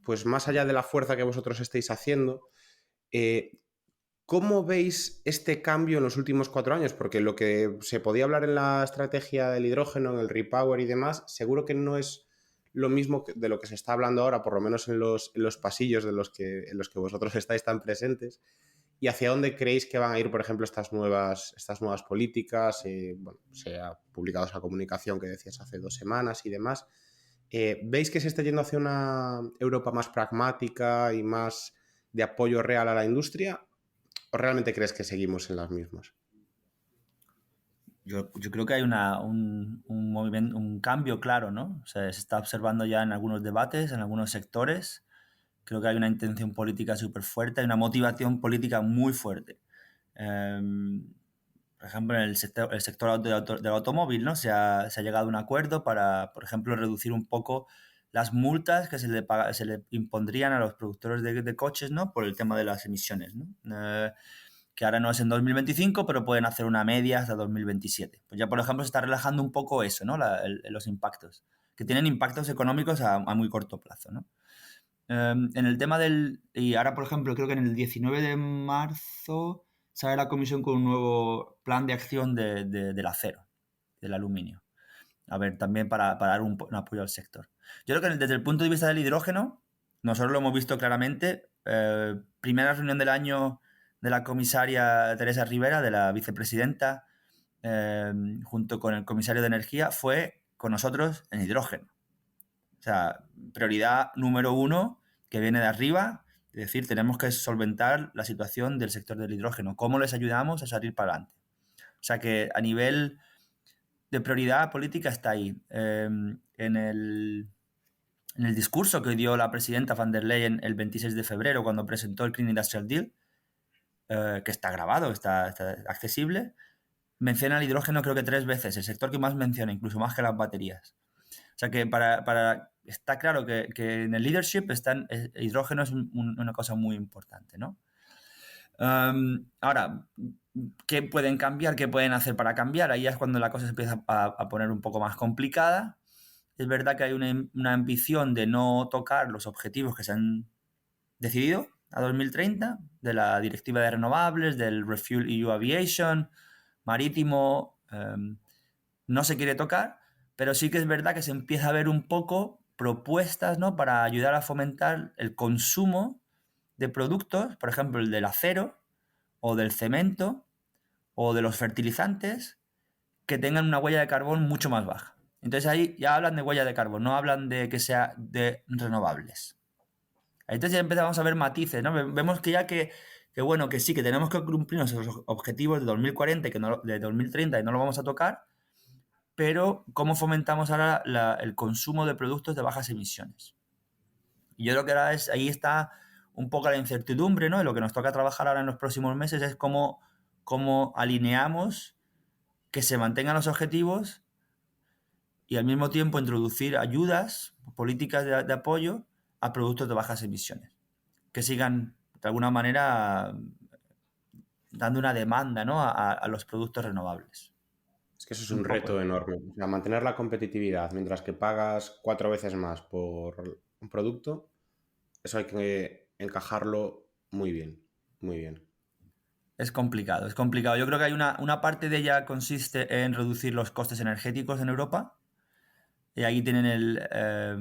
pues más allá de la fuerza que vosotros estáis haciendo, eh, ¿cómo veis este cambio en los últimos 4 años? Porque lo que se podía hablar en la estrategia del hidrógeno, en el repower y demás, seguro que no es lo mismo de lo que se está hablando ahora, por lo menos en los pasillos en los que vosotros estáis tan presentes. ¿Y hacia dónde creéis que van a ir, por ejemplo, estas nuevas políticas? Bueno, se ha publicado esa comunicación que decías hace 2 semanas y demás. ¿Veis que se está yendo hacia una Europa más pragmática y más de apoyo real a la industria? ¿O realmente crees que seguimos en las mismas?
Yo creo que hay un movimiento, un cambio claro, ¿no? O sea, se está observando ya en algunos debates, en algunos sectores. Creo que hay una intención política súper fuerte, hay una motivación política muy fuerte. Por ejemplo, en el sector del automóvil, ¿no? Se ha llegado a un acuerdo para, por ejemplo, reducir un poco las multas que se le impondrían a los productores de coches, ¿no? Por el tema de las emisiones, ¿no? Que ahora no es en 2025, pero pueden hacer una media hasta 2027. Pues ya, por ejemplo, se está relajando un poco eso, ¿no? Los impactos, que tienen impactos económicos a muy corto plazo, ¿no? En el tema y ahora, por ejemplo, creo que en el 19 de marzo sale la Comisión con un nuevo plan de acción del acero, del aluminio. A ver, también para dar un apoyo al sector. Yo creo que desde el punto de vista del hidrógeno, nosotros lo hemos visto claramente. Primera reunión del año de la comisaria Teresa Rivera, de la vicepresidenta, junto con el comisario de Energía, fue con nosotros en hidrógeno. O sea, prioridad número 1 que viene de arriba, es decir, tenemos que solventar la situación del sector del hidrógeno. ¿Cómo les ayudamos a salir para adelante? O sea que a nivel de prioridad política está ahí. En el discurso que dio la presidenta van der Leyen el 26 de febrero cuando presentó el Clean Industrial Deal, que está grabado, está accesible, menciona el hidrógeno creo que 3 veces, el sector que más menciona, incluso más que las baterías. O sea que está claro que en el leadership el hidrógeno es una cosa muy importante, ¿no? Ahora, ¿qué pueden cambiar? ¿Qué pueden hacer para cambiar? Ahí es cuando la cosa se empieza a poner un poco más complicada. Es verdad que hay una ambición de no tocar los objetivos que se han decidido a 2030, de la Directiva de Renovables, del Refuel EU Aviation, marítimo, no se quiere tocar, pero sí que es verdad que se empieza a ver un poco propuestas, ¿no? Para ayudar a fomentar el consumo de productos, por ejemplo, el del acero o del cemento o de los fertilizantes que tengan una huella de carbón mucho más baja. Entonces ahí ya hablan de huella de carbón, no hablan de que sea de renovables. Entonces ya empezamos a ver matices, ¿no? Vemos que ya bueno, que sí, que tenemos que cumplir nuestros objetivos de 2040 y de 2030 y no lo vamos a tocar, pero ¿cómo fomentamos ahora el consumo de productos de bajas emisiones? Y yo creo que ahí está un poco la incertidumbre, ¿no? Y lo que nos toca trabajar ahora en los próximos meses es cómo alineamos que se mantengan los objetivos y al mismo tiempo introducir ayudas, políticas de apoyo a productos de bajas emisiones, que sigan de alguna manera dando una demanda, ¿no? a los productos renovables.
Es que eso es un reto enorme. O sea, mantener la competitividad mientras que pagas 4 veces más por un producto, eso hay que encajarlo muy bien, muy bien.
Es complicado, es complicado. Yo creo que hay una parte de ella consiste en reducir los costes energéticos en Europa. Y aquí tienen el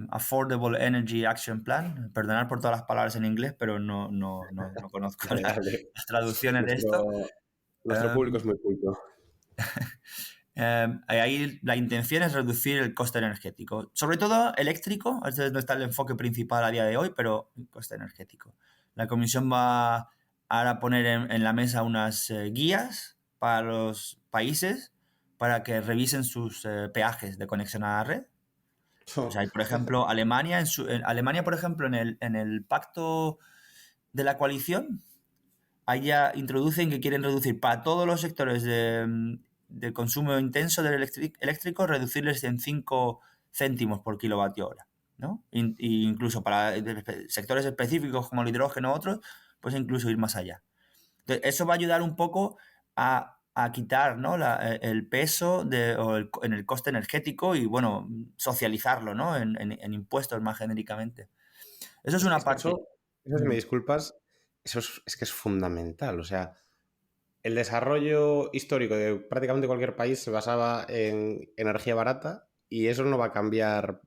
Affordable Energy Action Plan. Perdonad por todas las palabras en inglés, pero no conozco
Dale, dale.
las traducciones de esto.
Nuestro público es muy culto.
Ahí la intención es reducir el coste energético. Sobre todo eléctrico, este no está el enfoque principal a día de hoy, pero el coste energético. La Comisión va a poner en la mesa unas guías para los países para que revisen sus peajes de conexión a la red. O sea, por ejemplo, Alemania, por ejemplo, en el pacto de la coalición, ahí ya introducen que quieren reducir para todos los sectores de consumo intenso del eléctrico, reducirles en 5 céntimos por kilovatio hora, ¿no? Incluso para sectores específicos como el hidrógeno u otros, pues incluso ir más allá. Entonces, eso va a ayudar un poco a quitar, ¿no? el peso en el coste energético y, bueno, socializarlo, ¿no? En impuestos más genéricamente. Eso es una parte.
Eso, si me disculpas, eso es que es fundamental. O sea, el desarrollo histórico de prácticamente cualquier país se basaba en energía barata y eso no va a cambiar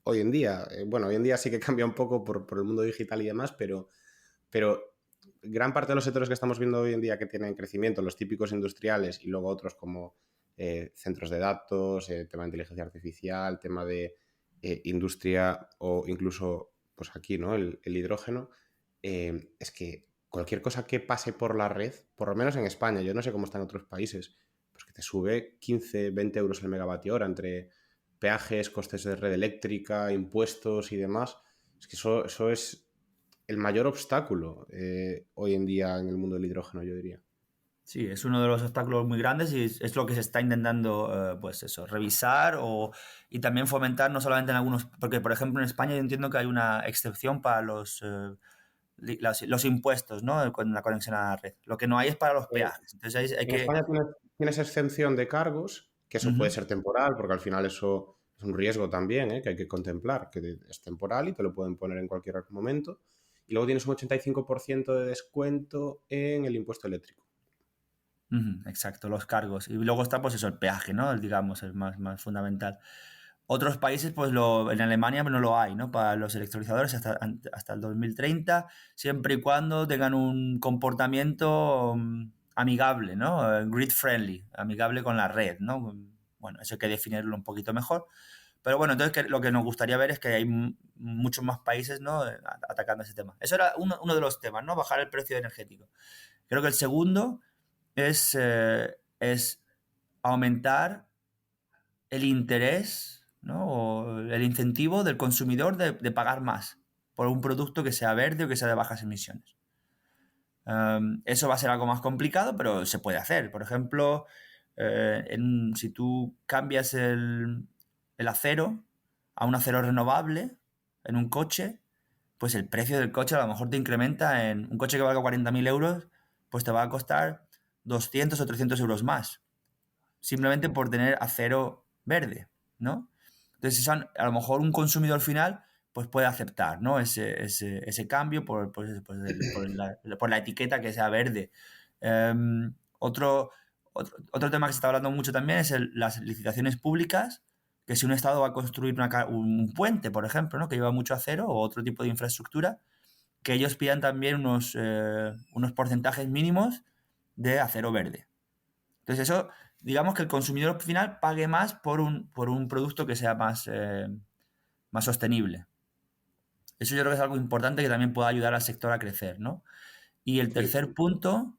hoy en día. Bueno, hoy en día sí que cambia un poco por el mundo digital y demás, pero gran parte de los sectores que estamos viendo hoy en día que tienen crecimiento, los típicos industriales y luego otros como centros de datos, tema de inteligencia artificial, tema de industria o incluso pues aquí, ¿no? El hidrógeno, es que cualquier cosa que pase por la red, por lo menos en España, yo no sé cómo está en otros países, pues que te sube 15, 20 euros el megavatio hora entre peajes, costes de red eléctrica, impuestos y demás. Es que eso es el mayor obstáculo hoy en día en el mundo del hidrógeno, yo diría.
Sí, es uno de los obstáculos muy grandes y es lo que se está intentando, pues eso, revisar y también fomentar, no solamente en algunos, porque por ejemplo en España yo entiendo que hay una excepción para los impuestos, ¿no? Con la conexión a la red. Lo que no hay es para los
Eh,
peajes. Entonces hay
en
que...
España tienes exención de cargos, que eso puede
Ujú,
ser temporal, porque al final eso es un riesgo también, que hay que contemplar, que es temporal y te lo pueden poner en cualquier momento. Y luego tienes un 85% de descuento en el impuesto eléctrico.
exacto, los cargos. Y luego está, pues eso, el peaje, ¿no? Digamos, es más fundamental. Otros países, pues en Alemania no lo hay, ¿no? Para los electrolizadores hasta el 2030, siempre y cuando tengan un comportamiento amigable, ¿no? Grid friendly, amigable con la red, ¿no? Bueno, eso hay que definirlo un poquito mejor. Pero bueno, entonces lo que nos gustaría ver es que hay muchos más países, ¿no? Atacando ese tema. Eso era uno de los temas, ¿no? Bajar el precio energético. Creo que el segundo es aumentar el interés, ¿no? O el incentivo del consumidor de pagar más por un producto que sea verde o que sea de bajas emisiones. Eso va a ser algo más complicado, pero se puede hacer. Por ejemplo, si tú cambias el acero a un acero renovable en un coche, pues el precio del coche a lo mejor te incrementa en un coche que valga 40.000 euros, pues te va a costar 200 o 300 euros más, simplemente por tener acero verde, ¿no? Entonces, a lo mejor un consumidor final pues puede aceptar, ¿no? Ese cambio por la etiqueta que sea verde. Otro tema que se está hablando mucho también es las licitaciones públicas, que si un estado va a construir un puente, por ejemplo, ¿no? Que lleva mucho acero o otro tipo de infraestructura, que ellos pidan también unos porcentajes mínimos de acero verde. Entonces eso, digamos que el consumidor final pague más por un producto que sea más sostenible. Eso yo creo que es algo importante que también puede ayudar al sector a crecer, ¿no? Y el
Sí.
tercer punto,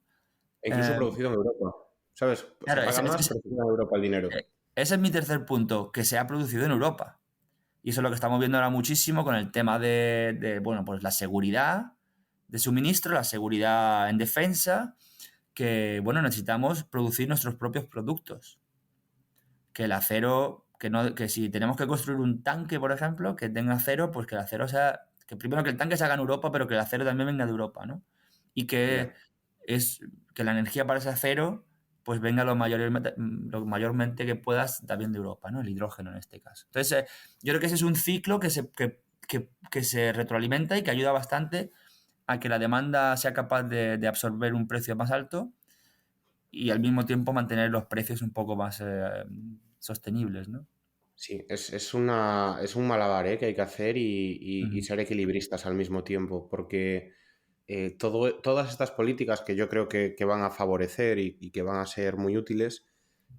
E incluso
eh,
producido en Europa. ¿Sabes? Se
claro,
paga más, pero se queda en Europa el dinero.
ese es mi tercer punto, que se ha producido en Europa. Y eso es lo que estamos viendo ahora muchísimo con el tema bueno, pues la seguridad de suministro, la seguridad en defensa, que, bueno, necesitamos producir nuestros propios productos. Que el acero, que si tenemos que construir un tanque, por ejemplo, que tenga acero, pues que el acero sea, que primero que el tanque se haga en Europa, pero que el acero también venga de Europa, ¿no? Y
Ya.
que la energía para ese acero pues venga lo mayormente que puedas también de Europa, ¿no? El hidrógeno en este caso. Entonces, yo creo que ese es un ciclo que se retroalimenta y que ayuda bastante a que la demanda sea capaz de absorber un precio más alto y al mismo tiempo mantener los precios un poco más sostenibles, ¿no?
Sí, es un malabar, que hay que hacer y
Ujú.
ser equilibristas al mismo tiempo, porque todas estas políticas que yo creo que van a favorecer y que van a ser muy útiles,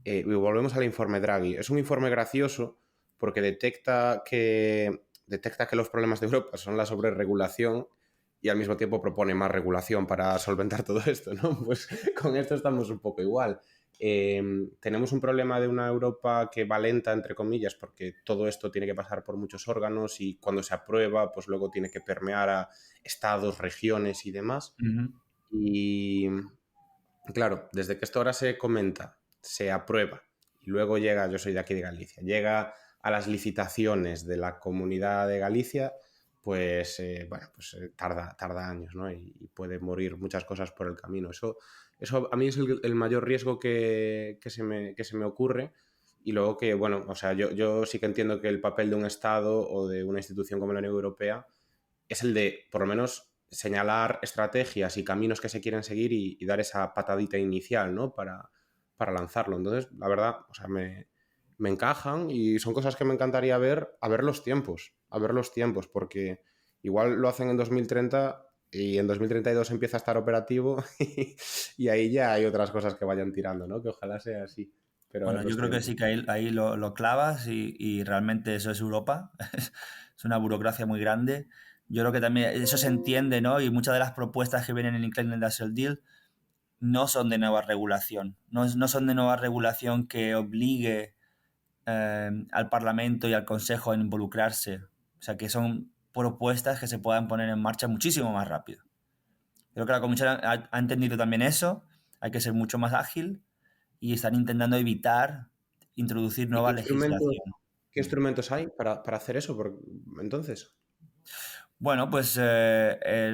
y volvemos al informe Draghi. Es un informe gracioso porque detecta que los problemas de Europa son la sobreregulación y al mismo tiempo propone más regulación para solventar todo esto, ¿no? Pues con esto estamos un poco igual. Tenemos un problema de una Europa que va lenta, entre comillas, porque todo esto tiene que pasar por muchos órganos y cuando se aprueba, pues luego tiene que permear a estados, regiones y demás.
Ujú.
Y claro, desde que esto ahora se comenta, se aprueba y luego llega, yo soy de aquí de Galicia, llega a las licitaciones de la Comunidad de Galicia, pues bueno, pues tarda años, ¿no? Y puede morir muchas cosas por el camino. Eso a mí es el mayor riesgo que se me ocurre. Y luego que, bueno, o sea, yo sí que entiendo que el papel de un Estado o de una institución como la Unión Europea es el de, por lo menos, señalar estrategias y caminos que se quieren seguir y dar esa patadita inicial, ¿no? Para lanzarlo. Entonces, la verdad, o sea, me encajan y son cosas que me encantaría ver, a ver los tiempos, porque igual lo hacen en 2030 y en 2032 empieza a estar operativo y ahí ya hay otras cosas que vayan tirando, ¿no? Que ojalá sea así. pero a
Bueno,
ver, no
yo creo
estoy
que sí que ahí lo clavas y realmente eso es Europa. Es una burocracia muy grande. Yo creo que también eso se entiende, ¿no? Y muchas de las propuestas que vienen en el Climate Industrial Deal no son de nueva regulación. No son de nueva regulación que obligue al Parlamento y al Consejo a involucrarse. O sea, que son propuestas que se puedan poner en marcha muchísimo más rápido. Creo que la Comisión ha entendido también eso. Hay que ser mucho más ágil y están intentando evitar introducir
¿Y
nueva legislación.
qué instrumentos hay para hacer eso? Entonces,
Bueno, pues,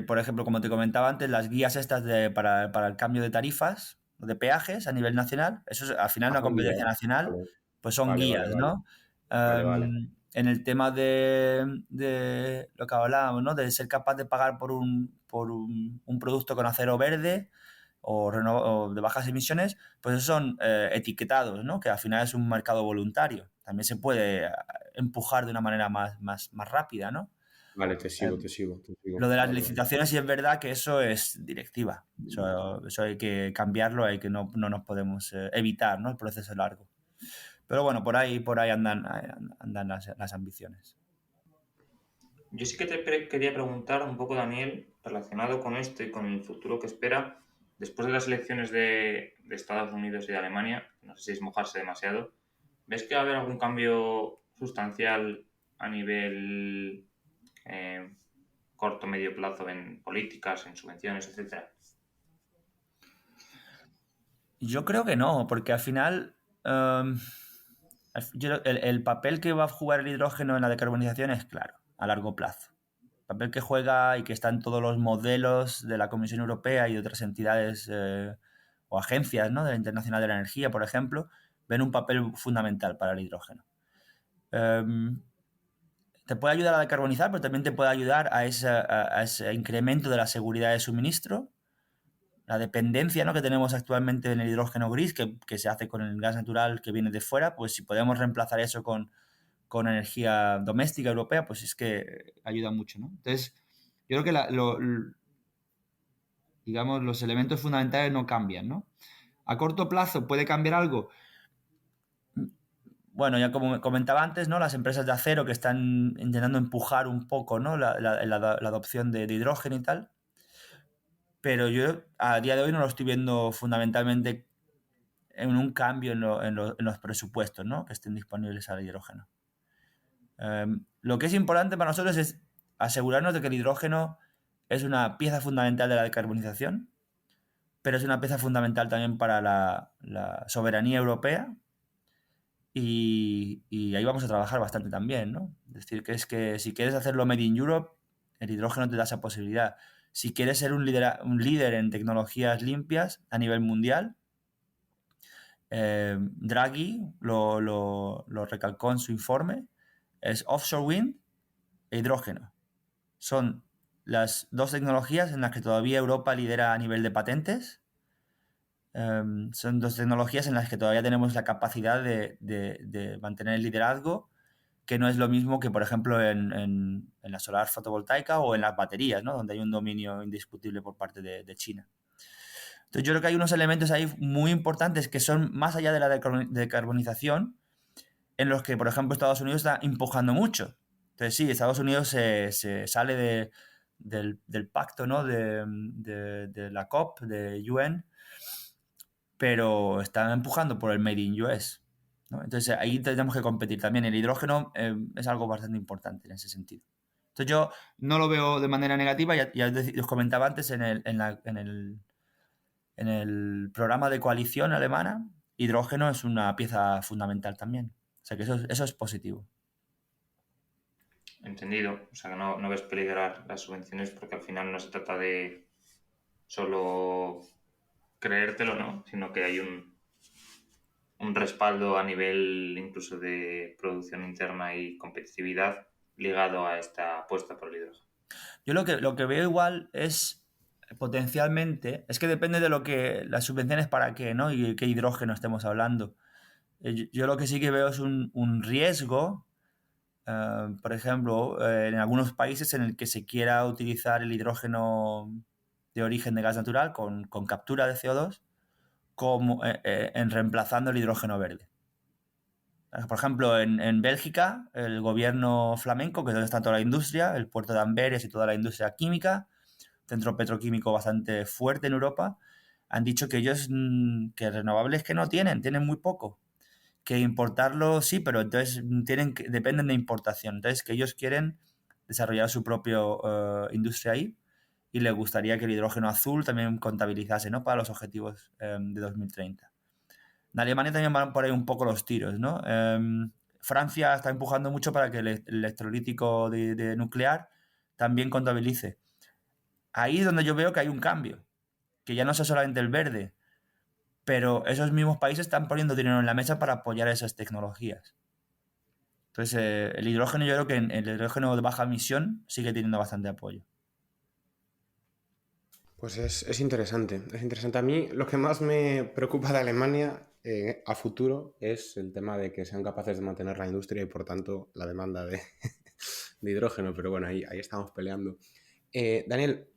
por ejemplo, como te comentaba antes, las guías estas para el cambio de tarifas, de peajes a nivel nacional, eso es al final una
son
competencia
guías.
nacional,
Vale,
pues son
vale, vale,
guías,
vale,
¿no?
vale, vale.
En el tema de lo que hablábamos, ¿no? De ser capaz de pagar por un producto con acero verde o de bajas emisiones, pues esos son etiquetados, ¿no? Que al final es un mercado voluntario. También se puede empujar de una manera más rápida, ¿no?
Vale, te sigo,
Eh,
te sigo, te sigo.
lo de las
Vale, vale.
licitaciones sí es verdad que eso es directiva. Eso hay que cambiarlo, hay que no nos podemos evitar, ¿no? El proceso largo. Pero bueno, por ahí andan las ambiciones.
Yo sí que quería preguntar un poco, Daniel, relacionado con esto y con el futuro que espera, después de las elecciones de Estados Unidos y de Alemania, no sé si es mojarse demasiado, ¿ves que va a haber algún cambio sustancial a nivel eh, corto, medio plazo en políticas, en subvenciones, etcétera?
Yo creo que no, porque al final el papel que va a jugar el hidrógeno en la decarbonización es claro, a largo plazo. El papel que juega y que está en todos los modelos de la Comisión Europea y de otras entidades o agencias, ¿no? De la Internacional de la Energía, por ejemplo, ven un papel fundamental para el hidrógeno. Te puede ayudar a decarbonizar, pero también te puede ayudar a ese incremento de la seguridad de suministro, la dependencia, ¿no? Que tenemos actualmente en el hidrógeno gris, que se hace con el gas natural que viene de fuera, pues si podemos reemplazar eso con energía doméstica europea, pues es que ayuda mucho, ¿no? Entonces, yo creo que digamos, los elementos fundamentales no cambian, ¿no? A corto plazo puede cambiar algo. Bueno, ya como comentaba antes, ¿no? Las empresas de acero que están intentando empujar un poco, ¿no? La adopción de hidrógeno y tal. Pero yo a día de hoy no lo estoy viendo fundamentalmente en un cambio en los presupuestos, ¿no? Que estén disponibles al hidrógeno. Lo que es importante para nosotros es asegurarnos de que el hidrógeno es una pieza fundamental de la decarbonización, pero es una pieza fundamental también para la soberanía europea y ahí vamos a trabajar bastante también, ¿no? Es decir, que es que si quieres hacerlo Made in Europe, el hidrógeno te da esa posibilidad. Si quieres ser un líder en tecnologías limpias a nivel mundial, Draghi lo recalcó en su informe, es offshore wind e hidrógeno. Son las dos tecnologías en las que todavía Europa lidera a nivel de patentes. Son dos tecnologías en las que todavía tenemos la capacidad de mantener el liderazgo, que no es lo mismo que, por ejemplo, en la solar fotovoltaica o en las baterías, ¿no? Donde hay un dominio indiscutible por parte de China. Entonces yo creo que hay unos elementos ahí muy importantes que son más allá de la decarbonización, en los que, por ejemplo, Estados Unidos está empujando mucho. Entonces sí, Estados Unidos se sale del pacto, ¿no? de la COP, de UN, pero están empujando por el Made in US, ¿no? Entonces ahí tenemos que competir también. El hidrógeno es algo bastante importante en ese sentido. Entonces yo no lo veo de manera negativa, ya os comentaba antes en el programa de coalición alemana, hidrógeno es una pieza fundamental también. O sea que eso es positivo.
Entendido. O sea, que no ves peligrar las subvenciones porque al final no se trata de solo creértelo, ¿no? Sino que hay un respaldo a nivel incluso de producción interna y competitividad ligado a esta apuesta por el hidrógeno.
Yo lo que veo igual es potencialmente, es que depende de las subvenciones para qué, ¿no? Y qué hidrógeno estemos hablando. Yo lo que sí que veo es un riesgo, por ejemplo, en algunos países en el que se quiera utilizar el hidrógeno de origen de gas natural con captura de CO2 como en reemplazando el hidrógeno verde. Por ejemplo, en Bélgica, el gobierno flamenco, que es donde está toda la industria, el puerto de Amberes y toda la industria química, centro petroquímico bastante fuerte en Europa, han dicho que ellos, que renovables que no tienen muy poco, que importarlo sí, pero entonces dependen de importación, entonces que ellos quieren desarrollar su propia industria ahí y les gustaría que el hidrógeno azul también contabilizase, ¿no?, para los objetivos de 2030. En Alemania también van por ahí un poco los tiros, ¿no? Francia está empujando mucho para que el electrolítico de nuclear también contabilice. Ahí es donde yo veo que hay un cambio, que ya no sea solamente el verde, pero esos mismos países están poniendo dinero en la mesa para apoyar esas tecnologías. Entonces, el hidrógeno, yo creo que el hidrógeno de baja emisión sigue teniendo bastante apoyo.
Pues es interesante, es interesante. A mí lo que más me preocupa de Alemania a futuro es el tema de que sean capaces de mantener la industria y por tanto la demanda de, de hidrógeno, pero bueno, ahí estamos peleando. Daniel,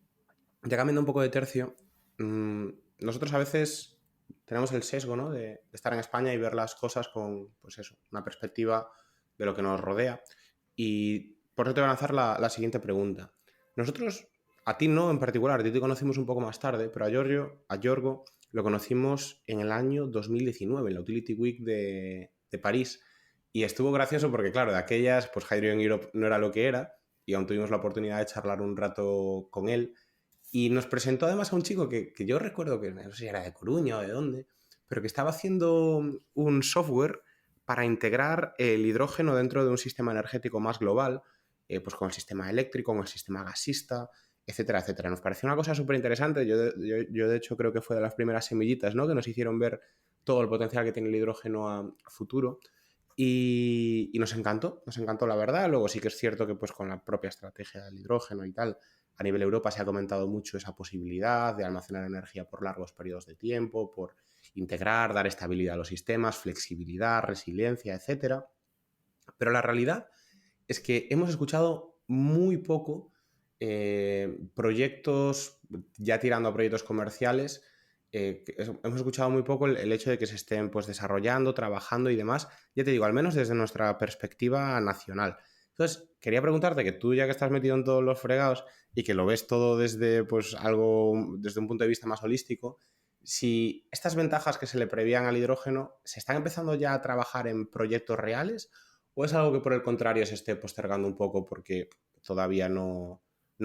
ya cambiando un poco de tercio, nosotros a veces tenemos el sesgo, ¿no?, de estar en España y ver las cosas con, pues eso, una perspectiva de lo que nos rodea. Y por eso te voy a lanzar la siguiente pregunta. Nosotros, a ti no en particular, a ti te conocimos un poco más tarde, pero a Yorgo lo conocimos en el año 2019, en la Utility Week de París. Y estuvo gracioso porque, claro, de aquellas, pues Hydrogen Europe no era lo que era, y aún tuvimos la oportunidad de charlar un rato con él. Y nos presentó además a un chico que yo recuerdo que no sé si era de Coruña o de dónde, pero que estaba haciendo un software para integrar el hidrógeno dentro de un sistema energético más global, pues con el sistema eléctrico, con el sistema gasista, etcétera, etcétera. Nos pareció una cosa súper interesante. Yo, de hecho, creo que fue de las primeras semillitas, ¿no?, que nos hicieron ver todo el potencial que tiene el hidrógeno a futuro. Y nos encantó la verdad. Luego sí que es cierto que pues con la propia estrategia del hidrógeno y tal, a nivel Europa se ha comentado mucho esa posibilidad de almacenar energía por largos periodos de tiempo, por integrar, dar estabilidad a los sistemas, flexibilidad, resiliencia, etcétera. Pero la realidad es que hemos escuchado muy poco proyectos, ya tirando a proyectos comerciales, hemos escuchado muy poco el hecho de que se estén pues desarrollando, trabajando y demás, ya te digo, al menos desde nuestra perspectiva nacional. Entonces, quería preguntarte que tú, ya que estás metido en todos los fregados y que lo ves todo desde pues algo, desde un punto de vista más holístico, si estas ventajas que se le prevían al hidrógeno se están empezando ya a trabajar en proyectos reales o es algo que por el contrario se esté postergando un poco porque todavía no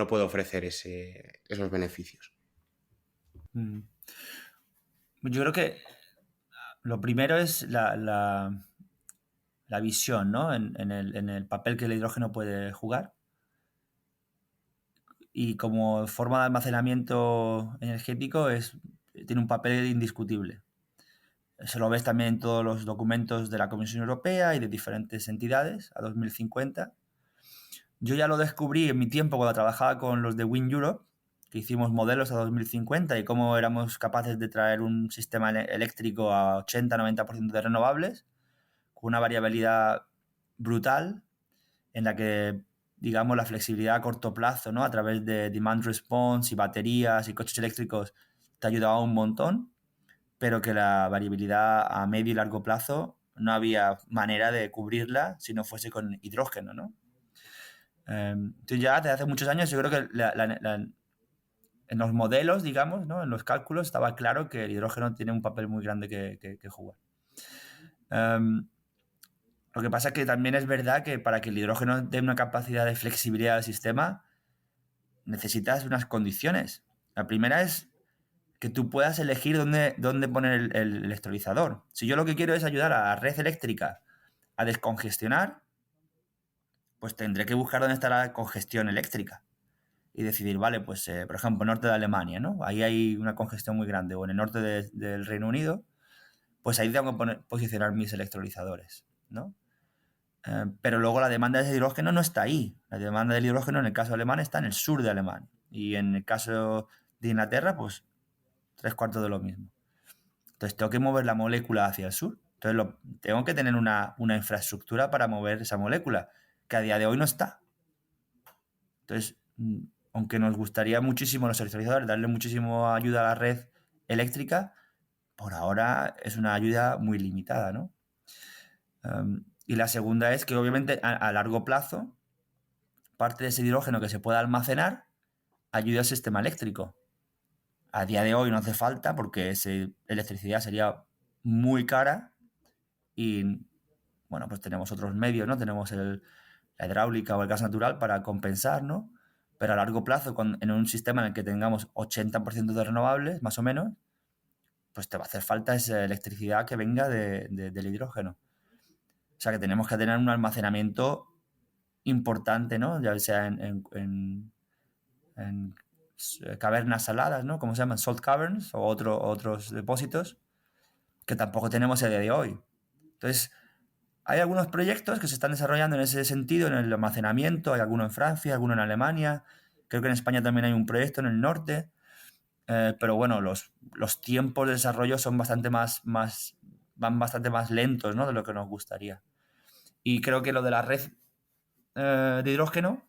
puede ofrecer esos beneficios.
Yo creo que lo primero es la visión, ¿no?, en el papel que el hidrógeno puede jugar. Y como forma de almacenamiento energético tiene un papel indiscutible. Eso lo ves también en todos los documentos de la Comisión Europea y de diferentes entidades a 2050. Yo ya lo descubrí en mi tiempo cuando trabajaba con los de Wind Europe, que hicimos modelos a 2050 y cómo éramos capaces de traer un sistema eléctrico a 80-90% de renovables, con una variabilidad brutal en la que, digamos, la flexibilidad a corto plazo, ¿no?, a través de demand response y baterías y coches eléctricos te ayudaba un montón, pero que la variabilidad a medio y largo plazo no había manera de cubrirla si no fuese con hidrógeno, ¿no? Entonces ya desde hace muchos años yo creo que en los modelos, digamos, ¿no?, en los cálculos estaba claro que el hidrógeno tiene un papel muy grande que jugar. Lo que pasa es que también es verdad que para que el hidrógeno dé una capacidad de flexibilidad al sistema necesitas unas condiciones. La primera es que tú puedas elegir dónde poner el electrolizador. Si yo lo que quiero es ayudar a la red eléctrica a descongestionar, pues tendré que buscar dónde está la congestión eléctrica y decidir, vale, pues por ejemplo, norte de Alemania, ¿no? Ahí hay una congestión muy grande, o en el norte del Reino Unido, pues ahí tengo que posicionar mis electrolizadores, ¿no? Pero luego la demanda de hidrógeno no está ahí. La demanda del hidrógeno en el caso alemán está en el sur de Alemania. Y en el caso de Inglaterra, pues 3/4 de lo mismo. Entonces tengo que mover la molécula hacia el sur. Entonces tengo que tener una infraestructura para mover esa molécula, que a día de hoy no está. Entonces, aunque nos gustaría muchísimo los electrolizadores, darle muchísimo ayuda a la red eléctrica, por ahora es una ayuda muy limitada, ¿no? Y la segunda es que obviamente a largo plazo parte de ese hidrógeno que se pueda almacenar ayuda al sistema eléctrico. A día de hoy no hace falta porque esa electricidad sería muy cara y, bueno, pues tenemos otros medios, ¿no? Tenemos la hidráulica o el gas natural para compensar, ¿no? Pero a largo plazo, en un sistema en el que tengamos 80% de renovables, más o menos, pues te va a hacer falta esa electricidad que venga del hidrógeno. O sea que tenemos que tener un almacenamiento importante, ¿no? Ya sea en cavernas saladas, ¿no? ¿Cómo se llaman? Salt caverns o otros depósitos que tampoco tenemos a día de hoy. Entonces, hay algunos proyectos que se están desarrollando en ese sentido, en el almacenamiento. Hay alguno en Francia, alguno en Alemania. Creo que en España también hay un proyecto en el norte. Pero bueno, los tiempos de desarrollo son van bastante más lentos, ¿no? De lo que nos gustaría. Y creo que lo de la red de hidrógeno,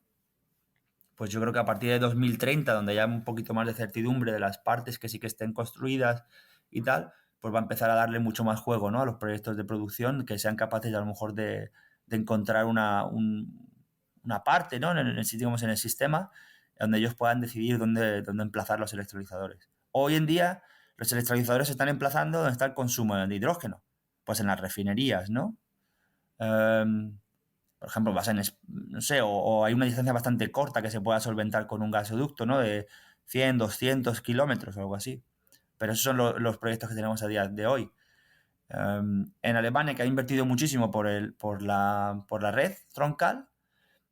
pues yo creo que a partir de 2030, donde haya un poquito más de certidumbre de las partes que sí que estén construidas y tal, pues va a empezar a darle mucho más juego, ¿no? A los proyectos de producción que sean capaces a lo mejor de encontrar una parte, ¿no? Digamos, en el sistema donde ellos puedan decidir dónde emplazar los electrolizadores. Hoy en día los electrolizadores se están emplazando donde está el consumo de hidrógeno, pues en las refinerías, ¿no? Por ejemplo, no sé, o hay una distancia bastante corta que se pueda solventar con un gasoducto, ¿no? De 100, 200 kilómetros o algo así. Pero esos son los proyectos que tenemos a día de hoy. En Alemania, que ha invertido muchísimo por la red troncal,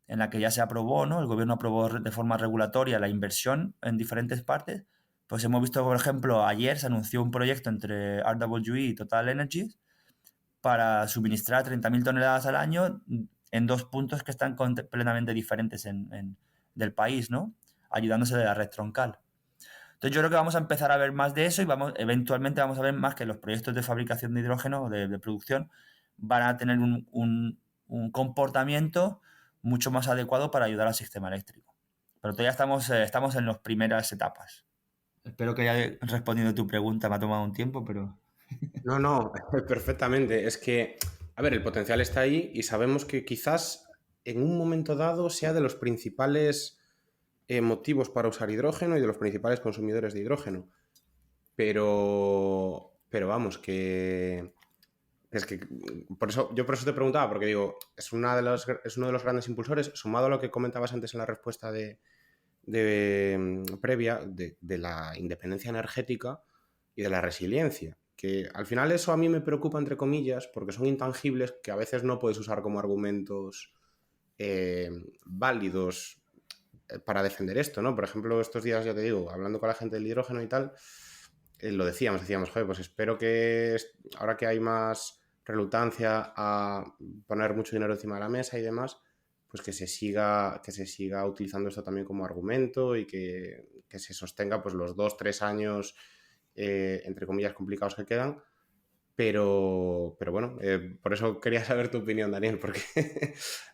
en la que ya se aprobó, ¿no? El gobierno aprobó de forma regulatoria la inversión en diferentes partes. Pues hemos visto, por ejemplo, ayer se anunció un proyecto entre RWE y Total Energies para suministrar 30.000 toneladas al año en dos puntos que están completamente diferentes del país, ¿no? Ayudándose de la red troncal. Entonces yo creo que vamos a empezar a ver más de eso y eventualmente vamos a ver más que los proyectos de fabricación de hidrógeno, de producción, van a tener un comportamiento mucho más adecuado para ayudar al sistema eléctrico. Pero todavía estamos en las primeras etapas. Espero que haya respondido a tu pregunta, me ha tomado un tiempo, pero...
No, no, perfectamente. Es que, a ver, el potencial está ahí y sabemos que quizás en un momento dado sea de los principales motivos para usar hidrógeno y de los principales consumidores de hidrógeno. Pero vamos, que es que por eso te preguntaba, porque digo, es uno de los grandes impulsores, sumado a lo que comentabas antes en la respuesta previa de la independencia energética y de la resiliencia. Que al final eso a mí me preocupa, entre comillas, porque son intangibles que a veces no puedes usar como argumentos válidos para defender esto, ¿no? Por ejemplo, estos días, ya te digo, hablando con la gente del hidrógeno y tal, lo decíamos, joder, pues espero que ahora que hay más relutancia a poner mucho dinero encima de la mesa y demás, pues que se siga utilizando esto también como argumento y que se sostenga pues los 2-3 años entre comillas complicados que quedan, pero bueno, por eso quería saber tu opinión, Daniel, porque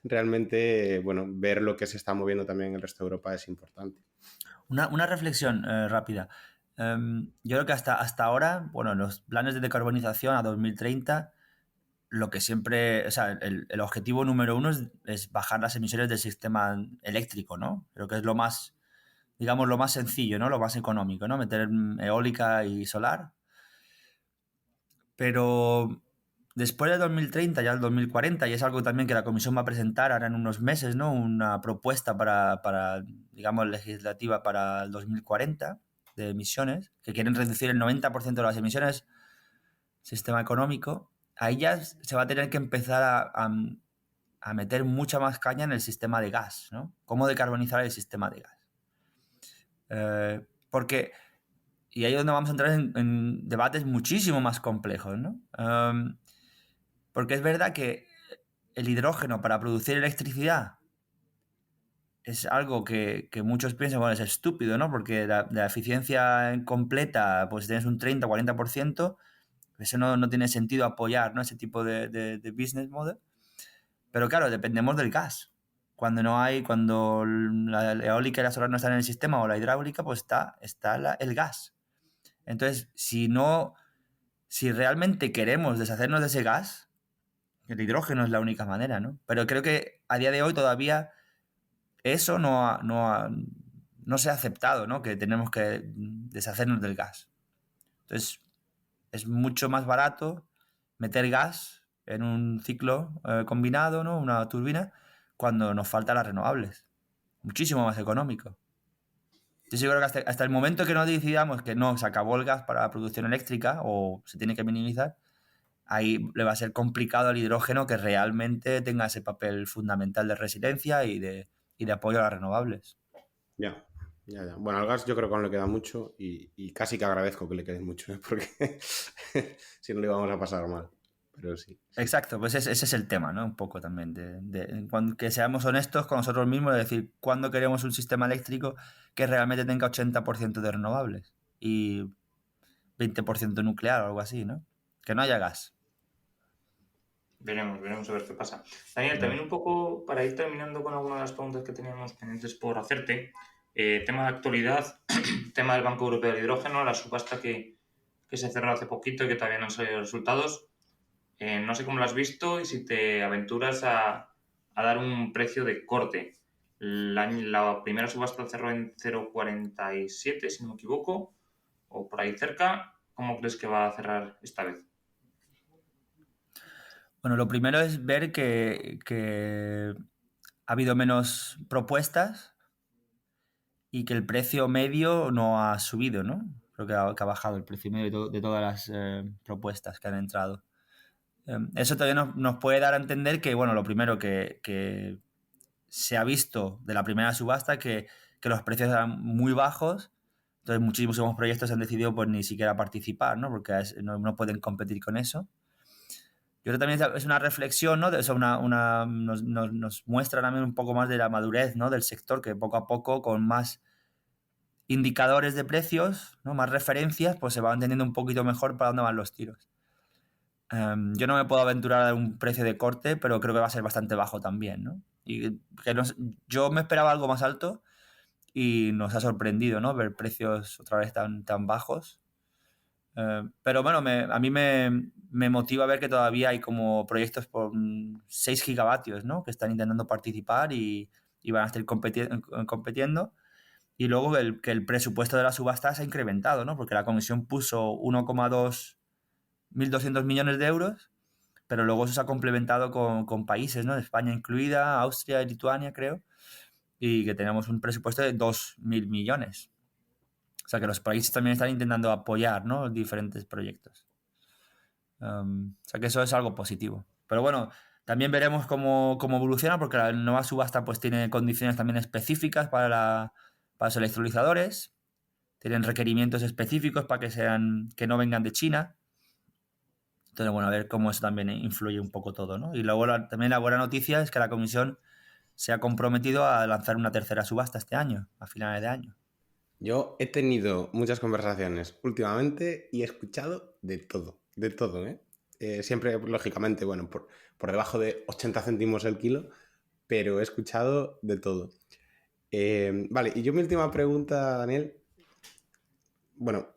realmente, bueno, ver lo que se está moviendo también en el resto de Europa es importante.
Una reflexión rápida. Yo creo que hasta ahora, bueno, los planes de decarbonización a 2030, lo que siempre, o sea, el objetivo número uno es bajar las emisiones del sistema eléctrico, ¿no? Creo que es lo más, digamos, lo más sencillo, ¿no? Lo más económico, ¿no? Meter eólica y solar. Pero después del 2030, ya el 2040, y es algo también que la Comisión va a presentar ahora en unos meses, ¿no? Una propuesta digamos, legislativa para el 2040 de emisiones, que quieren reducir el 90% de las emisiones, sistema económico. Ahí ya se va a tener que empezar a meter mucha más caña en el sistema de gas, ¿no? Cómo decarbonizar el sistema de gas. Porque, y ahí es donde vamos a entrar en debates muchísimo más complejos, ¿no? Porque es verdad que el hidrógeno para producir electricidad es algo que muchos piensan, bueno, es estúpido, ¿no? Porque la eficiencia completa, pues tienes un 30-40%, eso no tiene sentido apoyar, ¿no? Ese tipo de business model. Pero claro, dependemos del gas. Cuando la eólica y la solar no están en el sistema o la hidráulica, pues está el gas. Entonces, si no si realmente queremos deshacernos de ese gas, el hidrógeno es la única manera, ¿no? Pero creo que a día de hoy todavía eso no se ha aceptado, ¿no? Que tenemos que deshacernos del gas. Entonces, es mucho más barato meter gas en un ciclo combinado, ¿no? Una turbina, cuando nos faltan las renovables. Muchísimo más económico. Yo creo que hasta el momento que no decidamos que no, se acabó el gas para la producción eléctrica o se tiene que minimizar, ahí le va a ser complicado al hidrógeno que realmente tenga ese papel fundamental de resiliencia y de apoyo a las renovables.
Ya. Bueno, al gas yo creo que aún le queda mucho y casi que agradezco que le quede mucho, ¿eh? Porque si no le íbamos a pasar mal. Pero sí.
Exacto, pues ese es el tema, ¿no? Un poco también, que seamos honestos con nosotros mismos, es decir, cuándo queremos un sistema eléctrico que realmente tenga 80% de renovables y 20% nuclear o algo así, ¿no? Que no haya gas.
Veremos a ver qué pasa. Daniel, también un poco para ir terminando con algunas de las preguntas que teníamos pendientes por hacerte. Tema de actualidad, tema del Banco Europeo del Hidrógeno, la subasta que se cerró hace poquito y que todavía no han salido resultados. No sé cómo lo has visto y si te aventuras a dar un precio de corte. La primera subasta cerró en 0,47, si no me equivoco, o por ahí cerca. ¿Cómo crees que va a cerrar esta vez?
Bueno, lo primero es ver que ha habido menos propuestas y que el precio medio no ha subido, ¿no? Creo que ha bajado el precio medio de todas las propuestas que han entrado. Eso todavía nos puede dar a entender que, bueno, lo primero que se ha visto de la primera subasta que los precios eran muy bajos, entonces muchísimos proyectos han decidido pues ni siquiera participar, ¿no? Porque no pueden competir con eso. Yo creo que también es una reflexión, ¿no? Eso nos muestra también un poco más de la madurez, ¿no? Del sector, que poco a poco, con más indicadores de precios, ¿no? Más referencias, pues se va entendiendo un poquito mejor para dónde van los tiros. Yo no me puedo aventurar a dar un precio de corte, pero creo que va a ser bastante bajo también, ¿no? Y que yo me esperaba algo más alto y nos ha sorprendido, ¿no? Ver precios otra vez tan bajos. Pero bueno, a mí me motiva ver que todavía hay como proyectos por 6 gigavatios, ¿no? Que están intentando participar y van a estar compitiendo. Y luego que el presupuesto de la subasta se ha incrementado, ¿no? Porque la comisión puso 1,2 millones de euros, pero luego eso se ha complementado con países, ¿no? España incluida, Austria y Lituania, creo, y que tenemos un presupuesto de 2.000 millones. O sea que los países también están intentando apoyar, ¿no? Diferentes proyectos. O sea que eso es algo positivo. Pero bueno, también veremos cómo evoluciona, porque la nueva subasta pues tiene condiciones también específicas para los electrolizadores. Tienen requerimientos específicos para que no vengan de China. Entonces, bueno, a ver cómo eso también influye un poco todo, ¿no? Y luego también la buena noticia es que la Comisión se ha comprometido a lanzar una tercera subasta este año, a finales de año.
Yo he tenido muchas conversaciones últimamente y he escuchado de todo, ¿eh? Siempre, lógicamente, bueno, por debajo de 80 céntimos el kilo, pero he escuchado de todo. Vale, y yo mi última pregunta, Daniel. Bueno,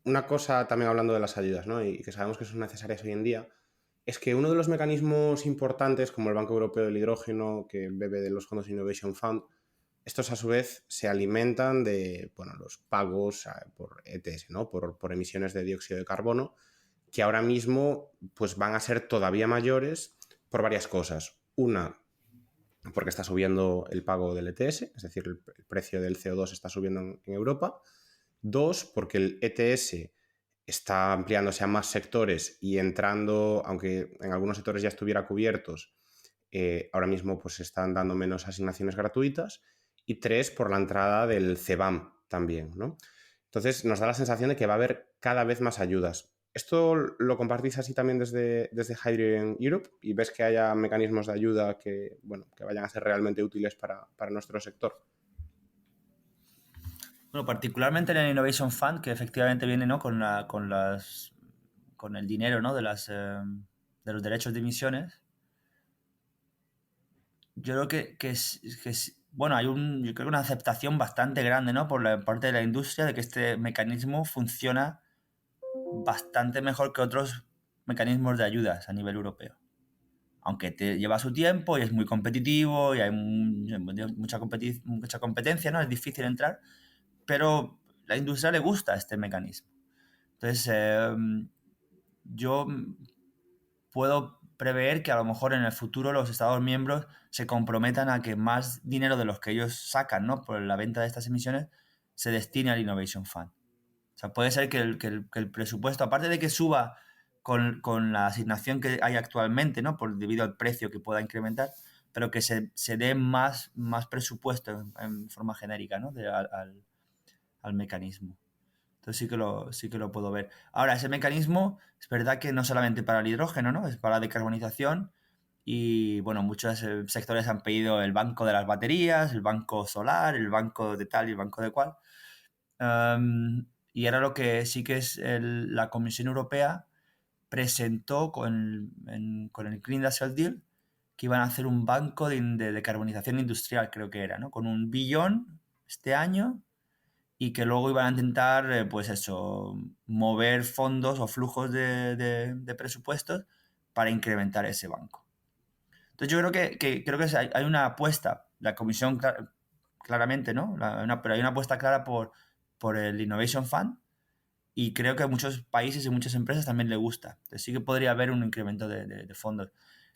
una cosa también hablando de las ayudas, ¿no? Y que sabemos que son necesarias hoy en día, es que uno de los mecanismos importantes, como el Banco Europeo del Hidrógeno, que bebe de los fondos Innovation Fund, estos a su vez se alimentan de, bueno, los pagos por ETS, ¿no? Por emisiones de dióxido de carbono, que ahora mismo pues, van a ser todavía mayores por varias cosas. Una, porque está subiendo el pago del ETS, es decir, el precio del CO2 está subiendo en Europa. Dos, porque el ETS está ampliándose a más sectores y entrando, aunque en algunos sectores ya estuviera cubiertos, ahora mismo pues están dando menos asignaciones gratuitas. Y tres, por la entrada del CBAM también, ¿no? Entonces nos da la sensación de que va a haber cada vez más ayudas. ¿Esto lo compartís así también desde Hydrogen Europe y ves que haya mecanismos de ayuda que, bueno, que vayan a ser realmente útiles para nuestro sector?
Bueno, particularmente en el Innovation Fund, que efectivamente viene, ¿no? con el dinero, ¿no? de los derechos de emisiones. Yo creo bueno, yo creo que una aceptación bastante grande, ¿no? Por la parte de la industria de que este mecanismo funciona bastante mejor que otros mecanismos de ayudas a nivel europeo. Aunque te lleva su tiempo y es muy competitivo y hay mucha competencia, ¿no? Es difícil entrar, pero a la industria le gusta este mecanismo. Entonces, yo puedo prever que a lo mejor en el futuro los Estados miembros se comprometan a que más dinero de los que ellos sacan, ¿no?, por la venta de estas emisiones se destine al Innovation Fund. O sea, puede ser que el presupuesto, aparte de que suba con la asignación que hay actualmente, ¿no?, debido al precio que pueda incrementar, pero que se dé más presupuesto en forma genérica, ¿no?, al mecanismo. Entonces sí que lo puedo ver. Ahora, ese mecanismo es verdad que no solamente para el hidrógeno, ¿no?, es para la decarbonización y, bueno, muchos sectores han pedido el banco de las baterías, el banco solar, el banco de tal y el banco de cual. Y ahora lo que sí que es la Comisión Europea presentó con el Green Industrial Deal que iban a hacer un banco de decarbonización industrial, creo que era, ¿no?, con 1 billón este año, y que luego iban a intentar, pues eso, mover fondos o flujos de presupuestos para incrementar ese banco. Entonces yo creo que hay una apuesta, la Comisión claramente, ¿no?, pero hay una apuesta clara por el Innovation Fund, y creo que a muchos países y muchas empresas también le gusta. Entonces sí que podría haber un incremento de fondos.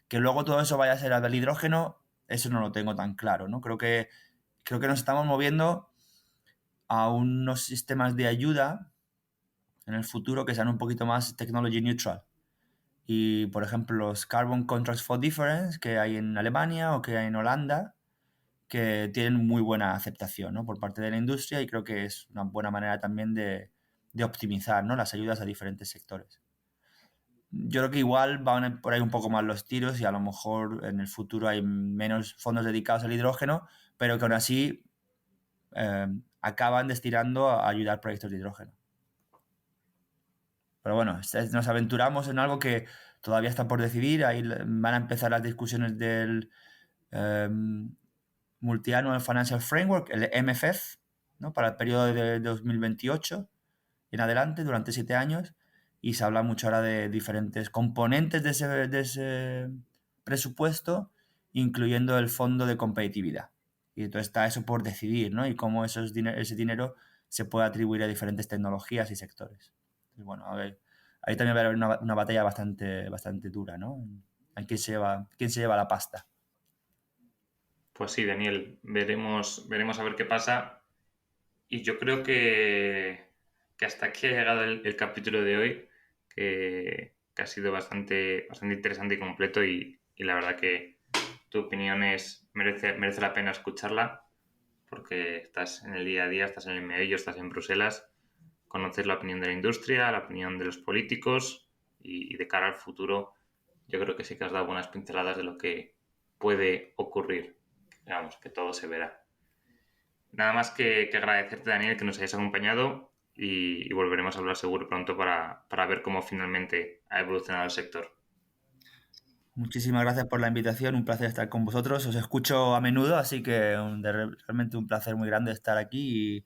Que luego todo eso vaya a ser al hidrógeno, eso no lo tengo tan claro, ¿no? Creo que nos estamos moviendo a unos sistemas de ayuda en el futuro que sean un poquito más technology neutral. Y, por ejemplo, los Carbon Contracts for Difference que hay en Alemania o que hay en Holanda, que tienen muy buena aceptación, ¿no?, por parte de la industria, y creo que es una buena manera también de optimizar, ¿no?, las ayudas a diferentes sectores. Yo creo que igual van por ahí un poco más los tiros y a lo mejor en el futuro hay menos fondos dedicados al hidrógeno, pero que aún así acaban destinando a ayudar proyectos de hidrógeno. Pero bueno, nos aventuramos en algo que todavía está por decidir. Ahí van a empezar las discusiones del Multi-Annual Financial Framework, el MFF, ¿no?, para el periodo de 2028 en adelante, durante 7 años, y se habla mucho ahora de diferentes componentes de ese presupuesto, incluyendo el fondo de competitividad. Y entonces está eso por decidir, ¿no?, y cómo ese dinero se puede atribuir a diferentes tecnologías y sectores. Y bueno, a ver, ahí también va a haber una batalla bastante dura, ¿no?, en quién se lleva la pasta.
Pues sí, Daniel, veremos a ver qué pasa. Y yo creo que hasta aquí ha llegado el capítulo de hoy, que ha sido bastante interesante y completo, y la verdad que tu opinión merece la pena escucharla, porque estás en el día a día, estás en el meollo, estás en Bruselas, conoces la opinión de la industria, la opinión de los políticos, y de cara al futuro yo creo que sí que has dado buenas pinceladas de lo que puede ocurrir. Digamos, que todo se verá. Nada más que agradecerte, Daniel, que nos hayas acompañado, y volveremos a hablar seguro pronto para ver cómo finalmente ha evolucionado el sector.
Muchísimas gracias por la invitación, un placer estar con vosotros. Os escucho a menudo, así que realmente un placer muy grande estar aquí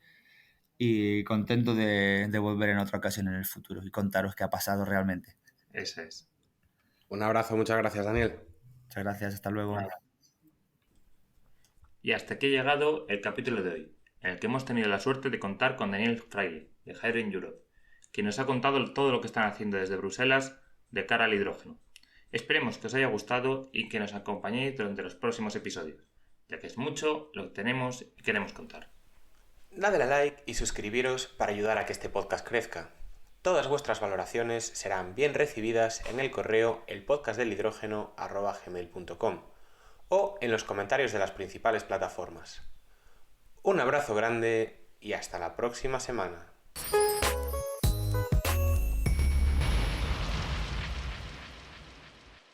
y contento de volver en otra ocasión en el futuro y contaros qué ha pasado realmente.
Ese es.
Un abrazo, muchas gracias, Daniel.
Muchas gracias, hasta luego.
Y hasta aquí ha llegado el capítulo de hoy, en el que hemos tenido la suerte de contar con Daniel Fraile, de Hydrogen Europe, quien nos ha contado todo lo que están haciendo desde Bruselas de cara al hidrógeno. Esperemos que os haya gustado y que nos acompañéis durante los próximos episodios, ya que es mucho lo que tenemos y queremos contar.
Dadle a like y suscribiros para ayudar a que este podcast crezca. Todas vuestras valoraciones serán bien recibidas en el correo elpodcastdelhidrógeno@gmail.com o en los comentarios de las principales plataformas. Un abrazo grande y hasta la próxima semana.